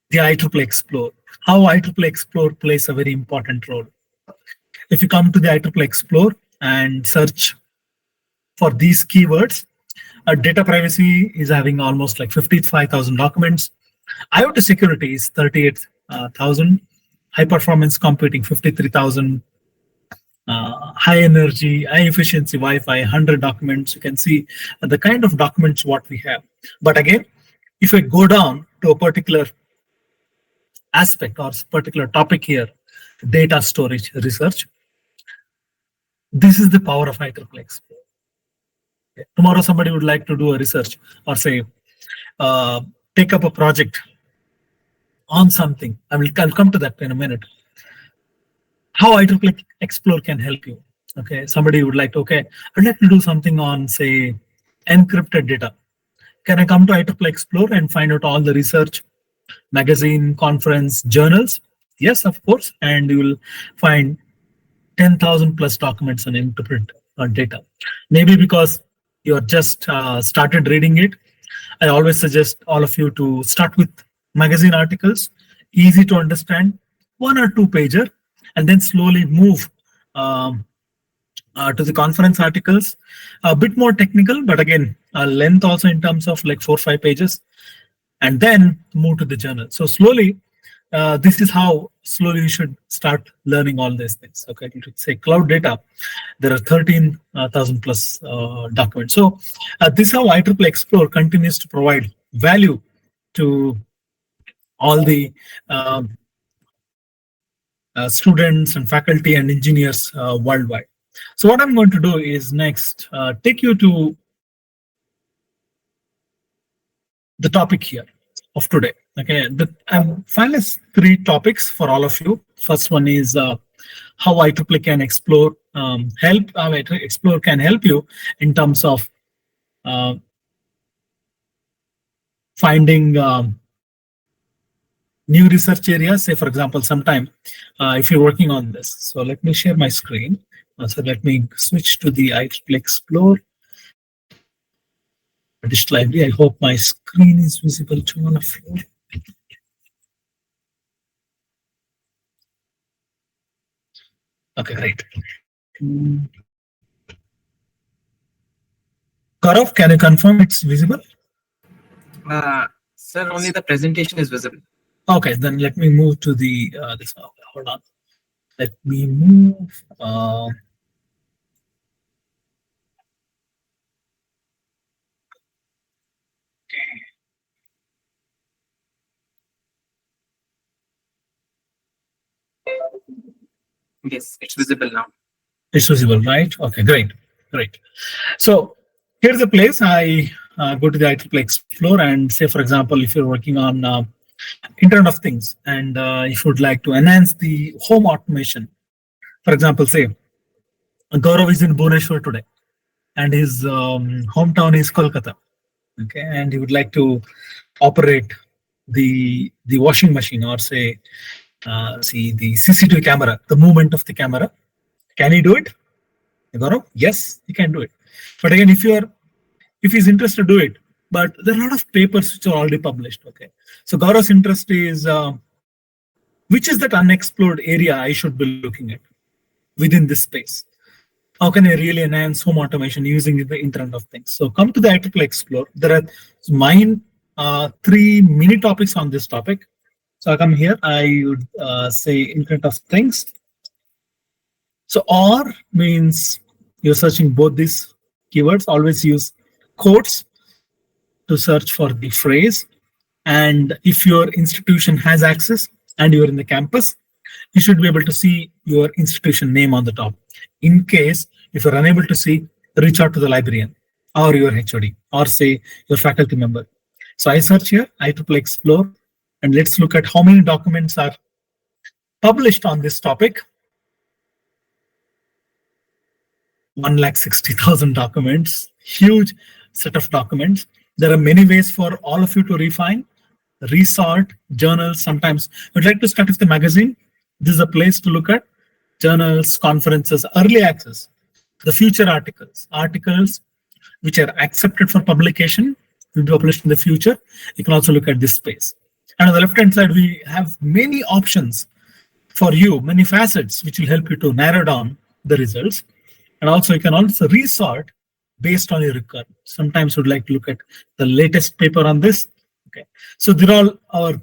The IEEE Explore, how IEEE Explore plays a very important role. If you come to the IEEE Explore and search for these keywords, data privacy is having almost like 55,000 documents. IoT security is 38,000. High performance computing 53,000. High energy, high efficiency Wi-Fi 100 documents. You can see the kind of documents what we have. But again, if I go down to a particular aspect or particular topic here, data storage research, this is the power of IEEE Explore. Okay. Tomorrow somebody would like to do a research or say take up a project on something. I'll come to that in a minute. How IEEE Explore can help you. Okay, somebody would like to, okay, I'd like to do something on, say, encrypted data. Can I come to IEEE Explore and find out all the research, magazine, conference, journals? Yes, of course. And you will find 10,000 plus documents on encrypted data. Maybe because you are just started reading it, I always suggest all of you to start with magazine articles, easy to understand, 1 or 2 pager, and then slowly move to the conference articles, a bit more technical, but again, length also in terms of like 4 or 5 pages, and then move to the journal. So slowly, this is how slowly you should start learning all these things. Okay, to say cloud data, there are 13,000 plus documents. So this is how IEEE Explore continues to provide value to all the students and faculty and engineers worldwide. So what I'm going to do is next take you to the topic here of today. Okay, I'm finalized 3 topics for all of you. First one is how IEEE can explore Explore can help you in terms of finding new research areas. Say, for example, sometime if you're working on this. So let me share my screen. So let me switch to the IEEE Explore digital library. I hope my screen is visible to all of you. Okay, great. Gaurav, can you confirm it's visible? Sir, only the presentation is visible. Okay, then let me move to the this. Hold on. Let me move. Yes, it's visible now. It's visible, right? Okay, great, great. So here's a place I go to the IEEE Explore and say, for example, if you're working on Internet of Things and if you would like to enhance the home automation, for example, say Gaurav is in Bhubaneswar today and his hometown is Kolkata. Okay, and he would like to operate the washing machine or say see the CCTV camera, the movement of the camera. Can he do it? Gaurav? Yes, he can do it. But again, if he's interested to do it, but there are a lot of papers which are already published. Okay, so Gaurav's interest is which is that unexplored area I should be looking at within this space. How can I really enhance home automation using the Internet of Things? So come to the IEEE Explore. There are mine 3 mini topics on this topic. So I come here, I would say Internet of Things. So R means you're searching both these keywords. Always use quotes to search for the phrase. And if your institution has access and you're in the campus, you should be able to see your institution name on the top. In case if you're unable to see, reach out to the librarian or your HOD or say your faculty member. So I search here, IEEE Explore, and let's look at how many documents are published on this topic. 160,000 documents, huge set of documents. There are many ways for all of you to refine, resort, journals. Sometimes you'd like to start with the magazine. This is a place to look at journals, conferences, early access, the future articles, articles which are accepted for publication will be published in the future. You can also look at this space. And on the left-hand side, we have many options for you, many facets, which will help you to narrow down the results. And also you can also resort based on your requirement. Sometimes you'd like to look at the latest paper on this. Okay, so they're all our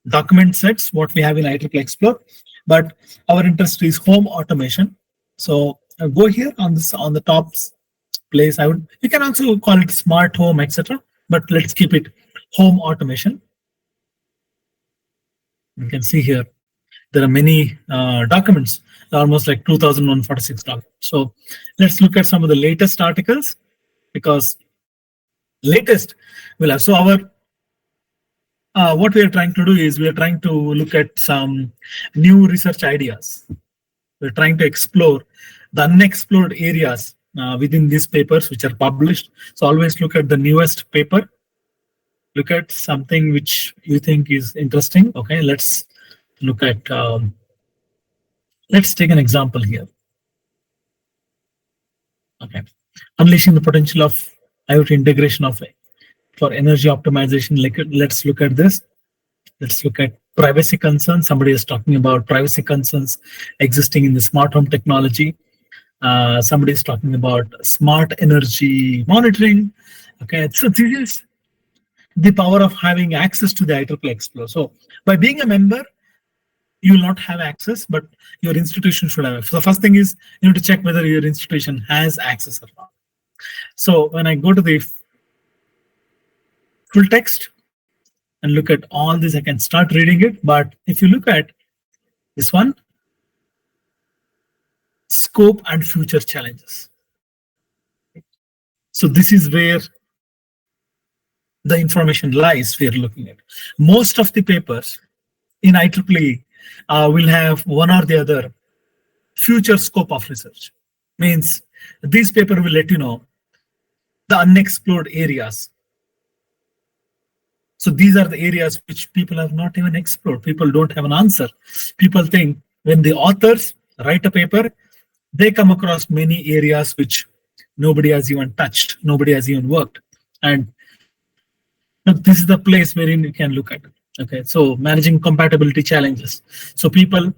document sets, what we have in IEEE Explore, but our interest is home automation. So I'll go here on this on the top place. You can also call it smart home, etc. But let's keep it home automation. You can see here there are many documents, almost like 2,146 documents. So let's look at some of the latest articles, because latest will have. So our what we are trying to do is we are trying to look at some new research ideas. We're trying to explore the unexplored areas within these papers which are published. So always look at the newest paper. Look at something which you think is interesting. Okay, let's look at, let's take an example here. Okay, unleashing the potential of IoT integration of for energy optimization. Let's look at this. Let's look at privacy concerns. Somebody is talking about privacy concerns existing in the smart home technology. Somebody is talking about smart energy monitoring. Okay, so this is the power of having access to the IEEE Explore. So by being a member, you will not have access, but your institution should have. So the first thing is you need to check whether your institution has access or not. So when I go to the full text and look at all this, I can start reading it. But if you look at this one, scope and future challenges. So this is where the information lies we are looking at. Most of the papers in IEEE will have one or the other future scope of research. Means this paper will let you know the unexplored areas. So these are the areas which people have not even explored. People don't have an answer. People think when the authors write a paper, they come across many areas which nobody has even touched, nobody has even worked. And this is the place wherein you can look at. Okay, so managing compatibility challenges. So people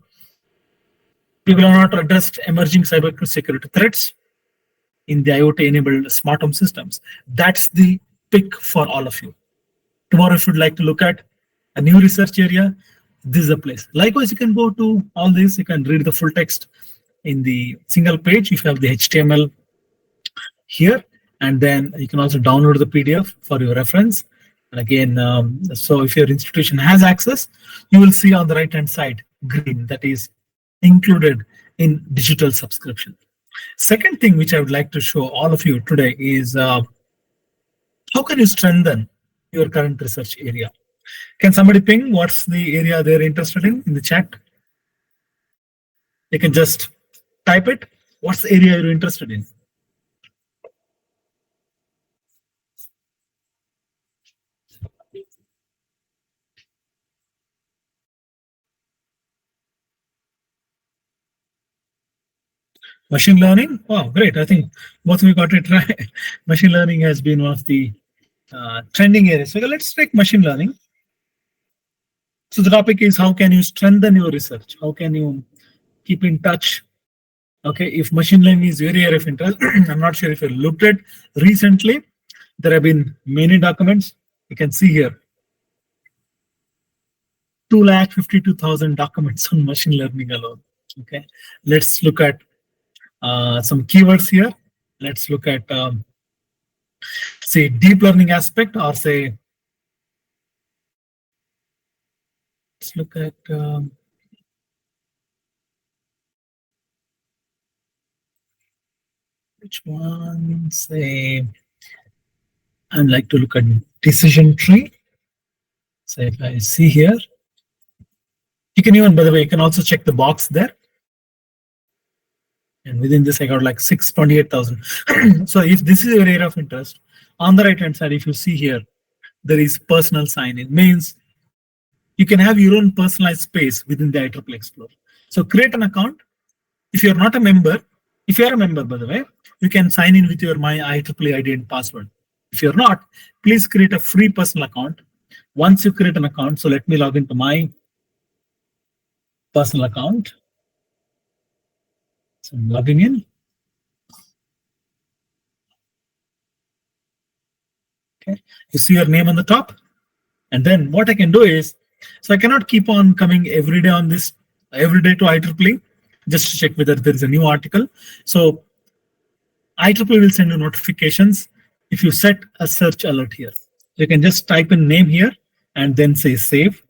are not addressed emerging cybersecurity threats in the IoT-enabled smart home systems. That's the pick for all of you. Tomorrow, if you'd like to look at a new research area, this is a place. Likewise, you can go to all this. You can read the full text in the single page if you have the HTML here, and then you can also download the PDF for your reference. And again, so if your institution has access, you will see on the right-hand side green, that is included in digital subscription. Second thing which I would like to show all of you today is how can you strengthen your current research area? Can somebody ping what's the area they're interested in the chat? You can just type it. What's the area you're interested in? Machine learning? Oh, great. I think both of you got it right. Machine learning has been one of the trending areas. So let's take machine learning. So the topic is how can you strengthen your research? How can you keep in touch? Okay, if machine learning is your area of interest, I'm not sure if you looked at recently, there have been many documents. You can see here, 252,000 documents on machine learning alone. Okay, let's look at some keywords here. Let's look at, say, deep learning aspect, or say, let's look at which one? Say, I'd like to look at decision tree. So if I see here, you can even, by the way, you can also check the box there. And within this, I got like 628,000. So if this is your area of interest, on the right-hand side, if you see here, there is personal sign. It means you can have your own personalized space within the IEEE Explorer. So create an account. If you're not a member, if you're a member, by the way, you can sign in with your My IEEE ID and password. If you're not, please create a free personal account. Once you create an account, so let me log into my personal account. So I'm logging in. Okay, you see your name on the top. And then what I can do is, so I cannot keep on coming every day on this, every day to IEEE, just to check whether there is a new article. So IEEE will send you notifications if you set a search alert here. You can just type in name here and then say save.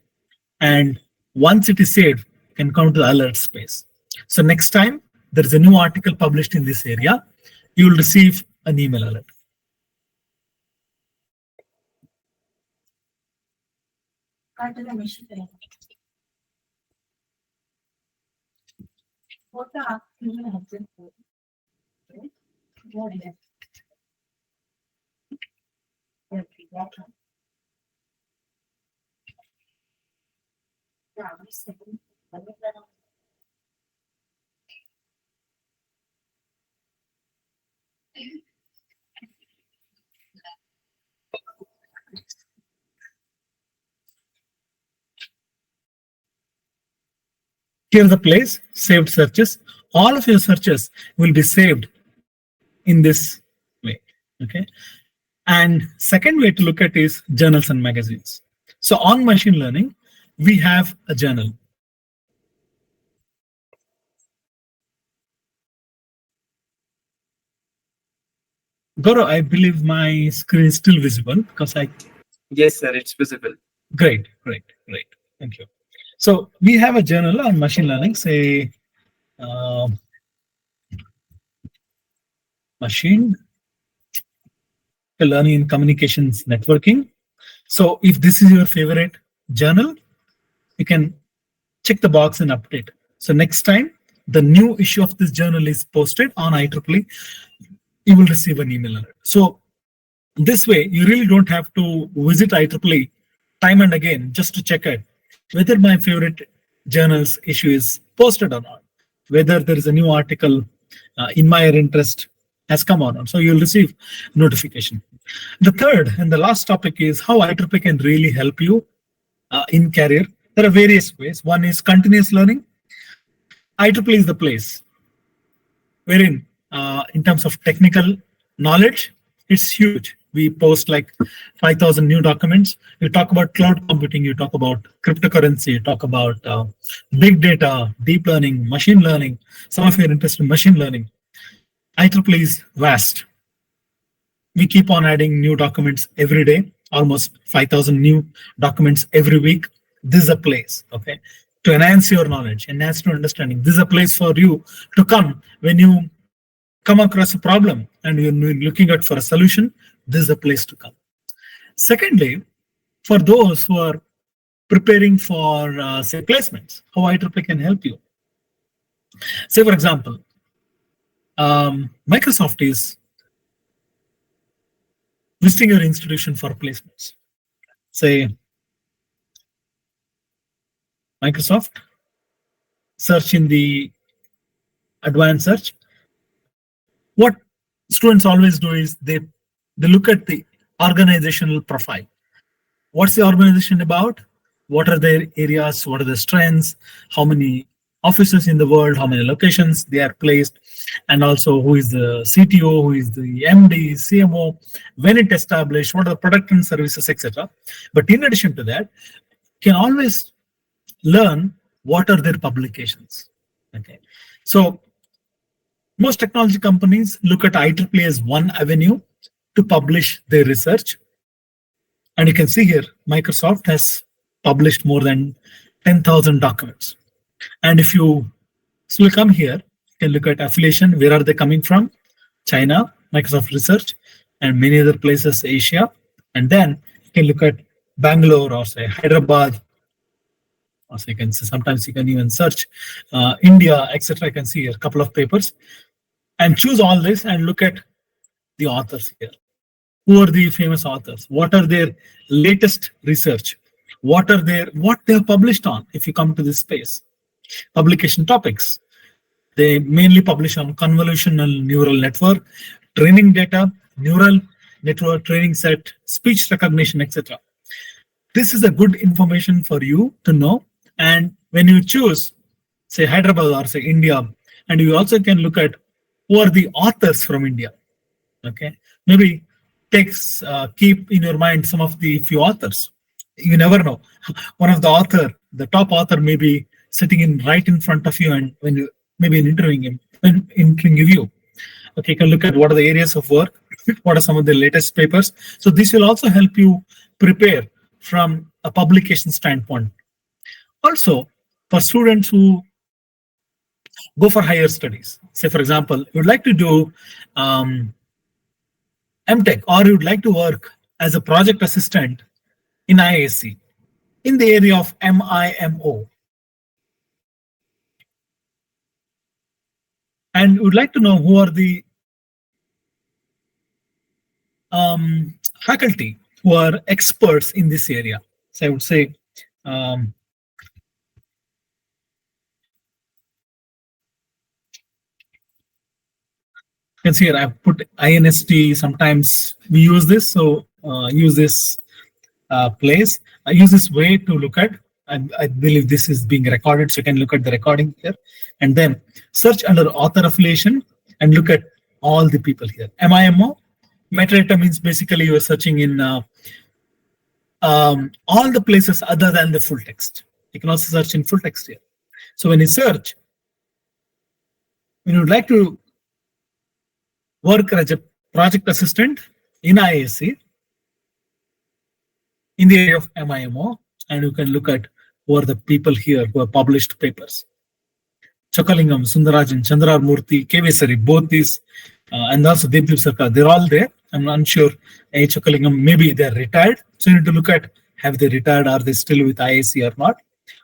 And once it is saved, you can come to the alert space. So next time there is a new article published in this area, you will receive an email alert. Here's the place, saved searches. All of your searches will be saved in this way. Okay. And second way to look at is journals and magazines. So on machine learning, we have a journal. Gaurav, I believe my screen is still visible because I. Yes, sir, it's visible. Great. Thank you. So we have a journal on machine learning, say machine learning in communications networking. So if this is your favorite journal, you can check the box and update. So next time the new issue of this journal is posted on IEEE, you will receive an email alert. So this way, you really don't have to visit IEEE time and again just to check it whether my favorite journal's issue is posted or not, whether there is a new article in my interest has come or not. So you'll receive notification. The third and the last topic is how IEEE can really help you in career. There are various ways. One is continuous learning. IEEE is the place wherein, in terms of technical knowledge, it's huge. We post like 5,000 new documents. You talk about cloud computing, you talk about cryptocurrency, you talk about big data, deep learning, machine learning. Some of you are interested in machine learning. IEEE is vast. We keep on adding new documents every day, almost 5,000 new documents every week. This is a place, okay, to enhance your knowledge, enhance your understanding. This is a place for you to come when you come across a problem and you're looking at for a solution. This is a place to come. Secondly, for those who are preparing for, say, placements, how IEEE can help you. Say, for example, Microsoft is visiting your institution for placements. Say, Microsoft, search in the advanced search. What students always do is they look at the organizational profile. What's the organization about? What are their areas? What are the strengths? How many offices in the world? How many locations they are placed? And also who is the CTO, who is the MD, CMO, when it established, what are the product and services, etc. But in addition to that, you can always learn what are their publications. Okay, so most technology companies look at IEEE as one avenue to publish their research. And you can see here, Microsoft has published more than 10,000 documents. And if you still come here, you can look at affiliation. Where are they coming from? China, Microsoft Research, and many other places, Asia. And then you can look at Bangalore or say Hyderabad. Or so you can see, sometimes you can even search India, etc. You can see here a couple of papers and choose all this and look at the authors here. Who are the famous authors? What are their latest research? What they have published on? If you come to this space, publication topics, they mainly publish on convolutional neural network, training data, neural network training set, speech recognition, etc. This is a good information for you to know. And when you choose, say Hyderabad or say India, and you also can look at who are the authors from India. Okay, maybe keep in your mind some of the few authors. You never know. One of the top author may be sitting right in front of you, and when you maybe interviewing him, you. Okay, you can look at what are the areas of work, what are some of the latest papers. So this will also help you prepare from a publication standpoint. Also, for students who go for higher studies, say for example, you would like to do MTech, or you would like to work as a project assistant in IAC in the area of MIMO, and would like to know who are the faculty who are experts in this area. So I would say you can see here I've put INST. Sometimes we use this, so use this place. I use this way to look at. I believe this is being recorded, so you can look at the recording here, and then search under author affiliation and look at all the people here. MIMO, metadata means basically you are searching in all the places other than the full text. You can also search in full text here. So when you search, when you would like to work as a project assistant in IAC in the area of MIMO, and you can look at who are the people here who have published papers. Chakalingam, Sundarajan, Chandra Murthy, Kevesari, both these, and also Deepdeep Sarkar, they're all there. I'm unsure. Chakalingam, maybe they're retired. So you need to look at, have they retired? Are they still with IAC or not?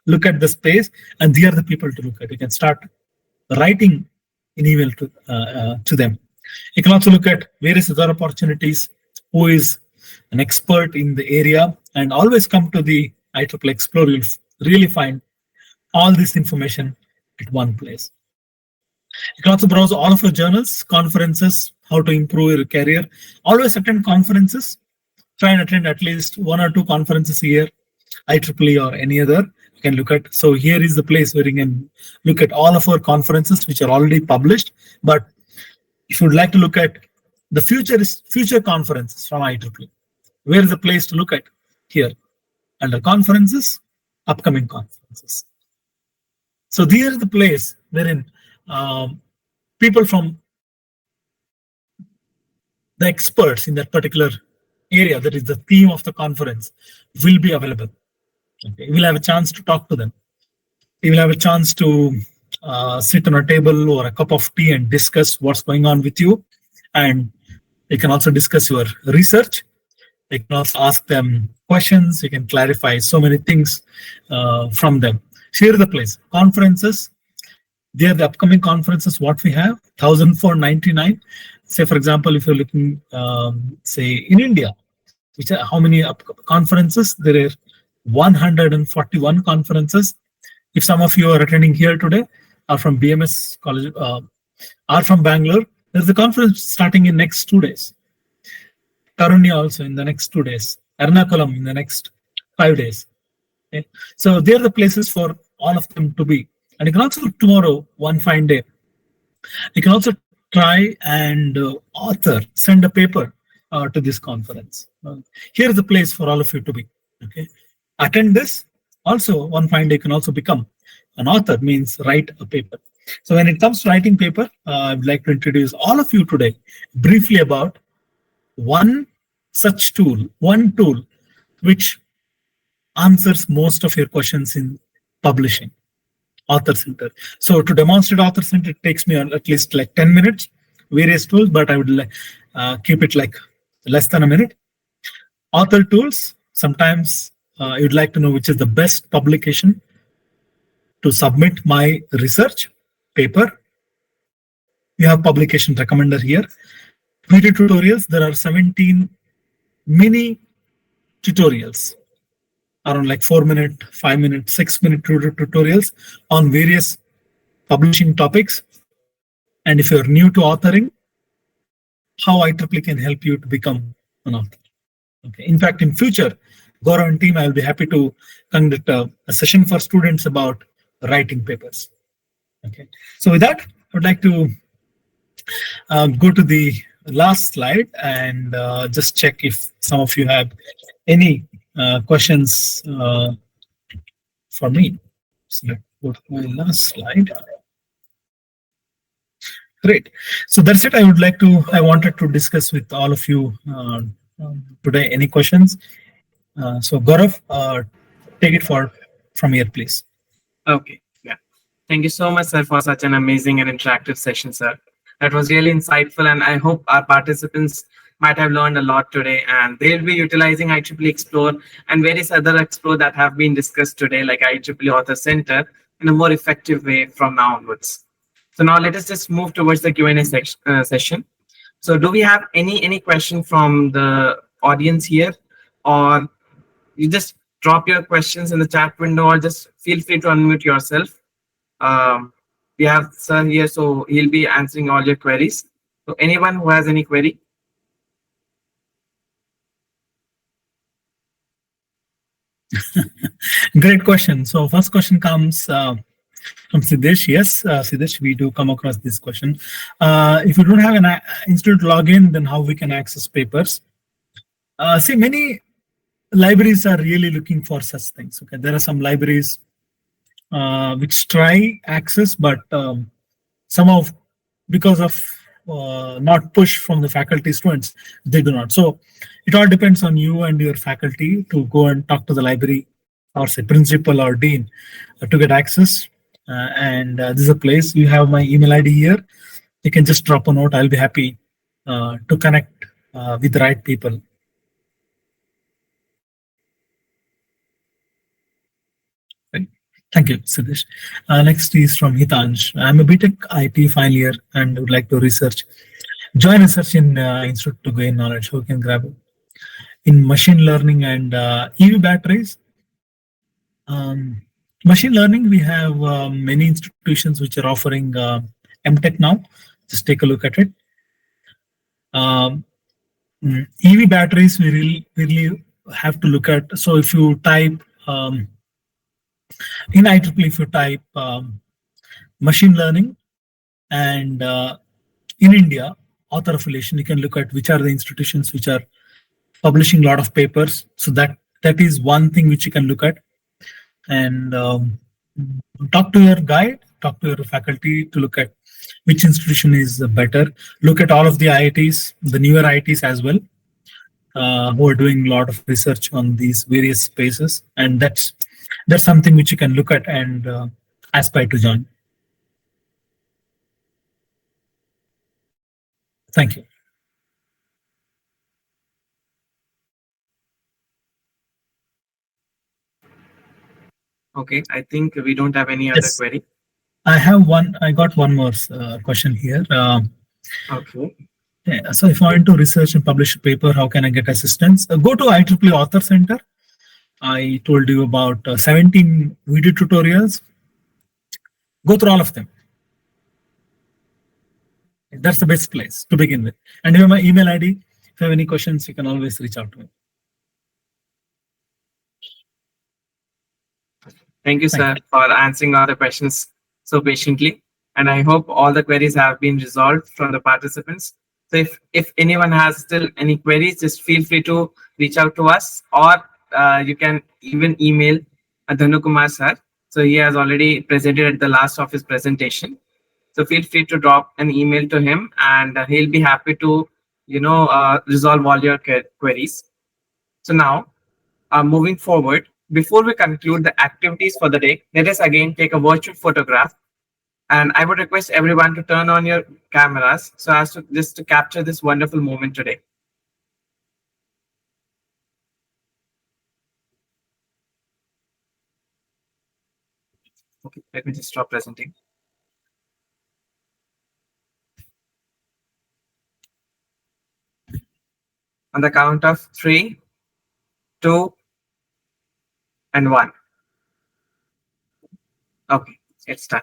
Look at the space, and they are the people to look at. You can start writing an email to them. You can also look at various other opportunities, who is an expert in the area, and always come to the IEEE Explore. You'll really find all this information at one place. You can also browse all of your journals, conferences, how to improve your career. Always attend conferences. Try and attend at least 1 or 2 conferences a year, IEEE or any other. You can look at. So here is the place where you can look at all of our conferences which are already published. But if you would like to look at the future conferences from IEEE, where is the place to look at? Here, under conferences, upcoming conferences. So here is the place wherein people from the experts in that particular area, that is the theme of the conference, will be available. Okay. You will have a chance to talk to them. You will have a chance to sit on a table or a cup of tea and discuss what's going on with you. And you can also discuss your research. You can also ask them questions. You can clarify so many things from them. So here is the place. Conferences. They are the upcoming conferences. What we have, 1,499. Say, for example, if you're looking, say, in India, which are how many conferences? There are 141 conferences. If some of you are attending here today, are from BMS College, are from Bangalore, there's a conference starting in next 2 days. Karunya also in the next 2 days. Ernakulam in the next 5 days. Okay. So they're the places for all of them to be. And you can also tomorrow, one fine day, you can also try and send a paper to this conference. Here is the place for all of you to be. Okay, attend this. Also, one fine day you can also become an author, means write a paper. So when it comes to writing paper, I would like to introduce all of you today briefly about one such tool, one tool which answers most of your questions in publishing. Author Center. So to demonstrate Author Center, it takes me at least like 10 minutes, various tools, but I would keep it like less than a minute. Author tools, sometimes you'd like to know which is the best publication to submit my research paper. You have publication recommender here. Video tutorials, there are 17 mini tutorials, around like 4-minute, 5-minute, 6-minute tutorials on various publishing topics. And if you're new to authoring, how IEEE can help you to become an author. Okay. In fact, in future, Gaurav and team, I will be happy to conduct a session for students about writing papers. Okay. So with that, I would like to go to the last slide and just check if some of you have any questions for me. So let's go to my last slide. Great. So that's it. I wanted to discuss with all of you today. Any questions? So Gaurav, take it from here, please. Okay. Yeah. Thank you so much, sir, for such an amazing and interactive session, sir. That was really insightful, and I hope our participants might have learned a lot today, and they'll be utilizing IEEE Explore and various other Explore that have been discussed today, like IEEE Author Center, in a more effective way from now onwards. So now let us just move towards the Q&A session. So do we have any question from the audience here, or you just drop your questions in the chat window, or just feel free to unmute yourself. We have sir here, so he'll be answering all your queries. So anyone who has any query? Great question. So first question comes from Siddesh. Yes, Siddesh, we do come across this question. If you don't have an institute login, then how we can access papers? See, many libraries are really looking for such things. Okay, there are some libraries which try access, but somehow because of not push from the faculty students, they do not. So it all depends on you and your faculty to go and talk to the library or say principal or dean to get access. And this is a place. You have my email ID here. You can just drop a note. I'll be happy to connect with the right people. Thank you, Siddesh. Next is from Hitansh. I'm a BTech IT final year and would like to join research in institute to gain knowledge. Who can grab it? in machine learning and EV batteries. Machine learning, we have many institutions which are offering MTech now. Just take a look at it. EV batteries, we really have to look at. So if you type in IEEE, if you type machine learning and in India, author affiliation, you can look at which are the institutions which are publishing a lot of papers. So that is one thing which you can look at. And talk to your guide, talk to your faculty to look at which institution is better. Look at all of the IITs, the newer IITs as well, who are doing a lot of research on these various spaces. And that's something which you can look at and aspire to join. Thank you. Okay, I think we don't have any other query. I got one more question here. Okay. Yeah, so if I want to research and publish a paper, how can I get assistance? Go to IEEE Author Center. I told you about 17 video tutorials. Go through all of them. That's the best place to begin with. And you have my email ID. If you have any questions, you can always reach out to me. Thank you, sir, for answering all the questions so patiently. And I hope all the queries have been resolved from the participants. So if anyone has still any queries, just feel free to reach out to us, or you can even email Dhanukumar sir. So he has already presented at the last of his presentation. So feel free to drop an email to him, and he'll be happy to, resolve all your queries. So now, moving forward, before we conclude the activities for the day, let us again take a virtual photograph. And I would request everyone to turn on your cameras so as to just to capture this wonderful moment today. Okay, let me just stop presenting. On the count of 3, 2, and 1. Okay, it's done.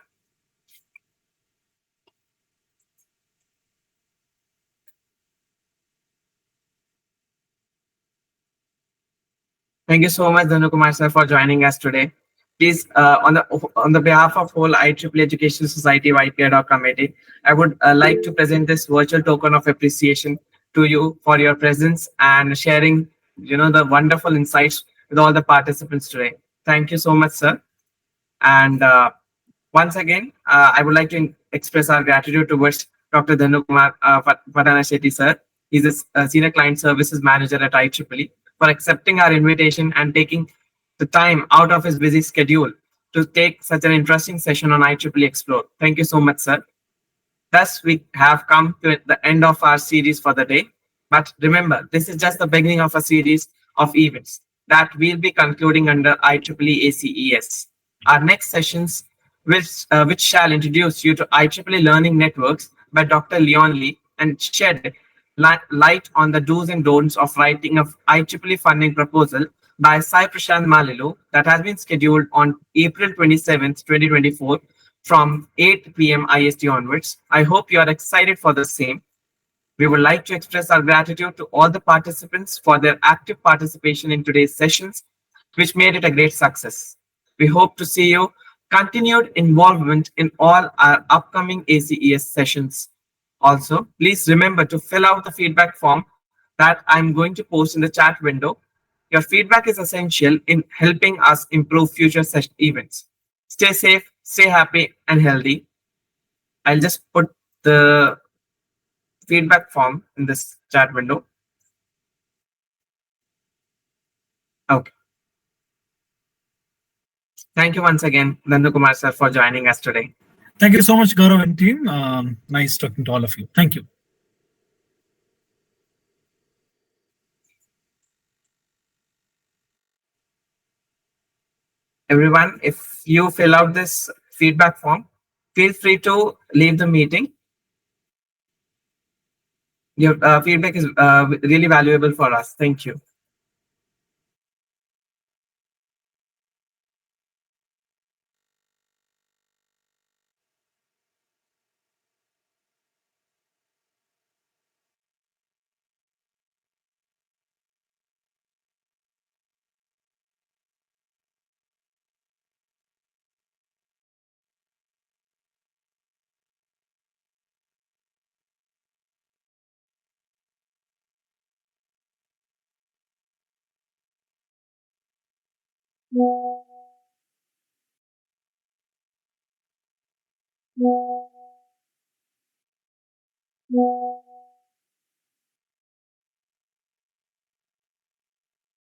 Thank you so much, Dhanukumar sir, for joining us today. Please, on the behalf of whole IEEE Education Society YP ad hoc committee, I would like to present this virtual token of appreciation to you for your presence and sharing, the wonderful insights with all the participants today. Thank you so much, sir. And once again, I would like to express our gratitude towards Dr. Dhanukumar Padanashetty, sir. He's a Senior Client Services Manager at IEEE, for accepting our invitation and taking the time out of his busy schedule to take such an interesting session on IEEE Explore. Thank you so much, sir. Thus, we have come to the end of our series for the day. But remember, this is just the beginning of a series of events that we'll be concluding under IEEE ACES. Our next sessions, which shall introduce you to IEEE Learning Networks by Dr. Leon Lee and shed light on the do's and don'ts of writing of IEEE funding proposal by Sai Prashant Malilu, that has been scheduled on April 27th, 2024 from 8 p.m. IST onwards. I hope you are excited for the same. We would like to express our gratitude to all the participants for their active participation in today's sessions, which made it a great success. We hope to see you continued involvement in all our upcoming ACES sessions. Also, please remember to fill out the feedback form that I'm going to post in the chat window. Your feedback is essential in helping us improve future session events. Stay safe, stay happy, and healthy. I'll just put the feedback form in this chat window. Okay. Thank you once again, Nandakumar sir, for joining us today. Thank you so much, Gaurav and team. Nice talking to all of you. Thank you. Everyone, if you fill out this feedback form, feel free to leave the meeting. Your feedback is really valuable for us. Thank you. you.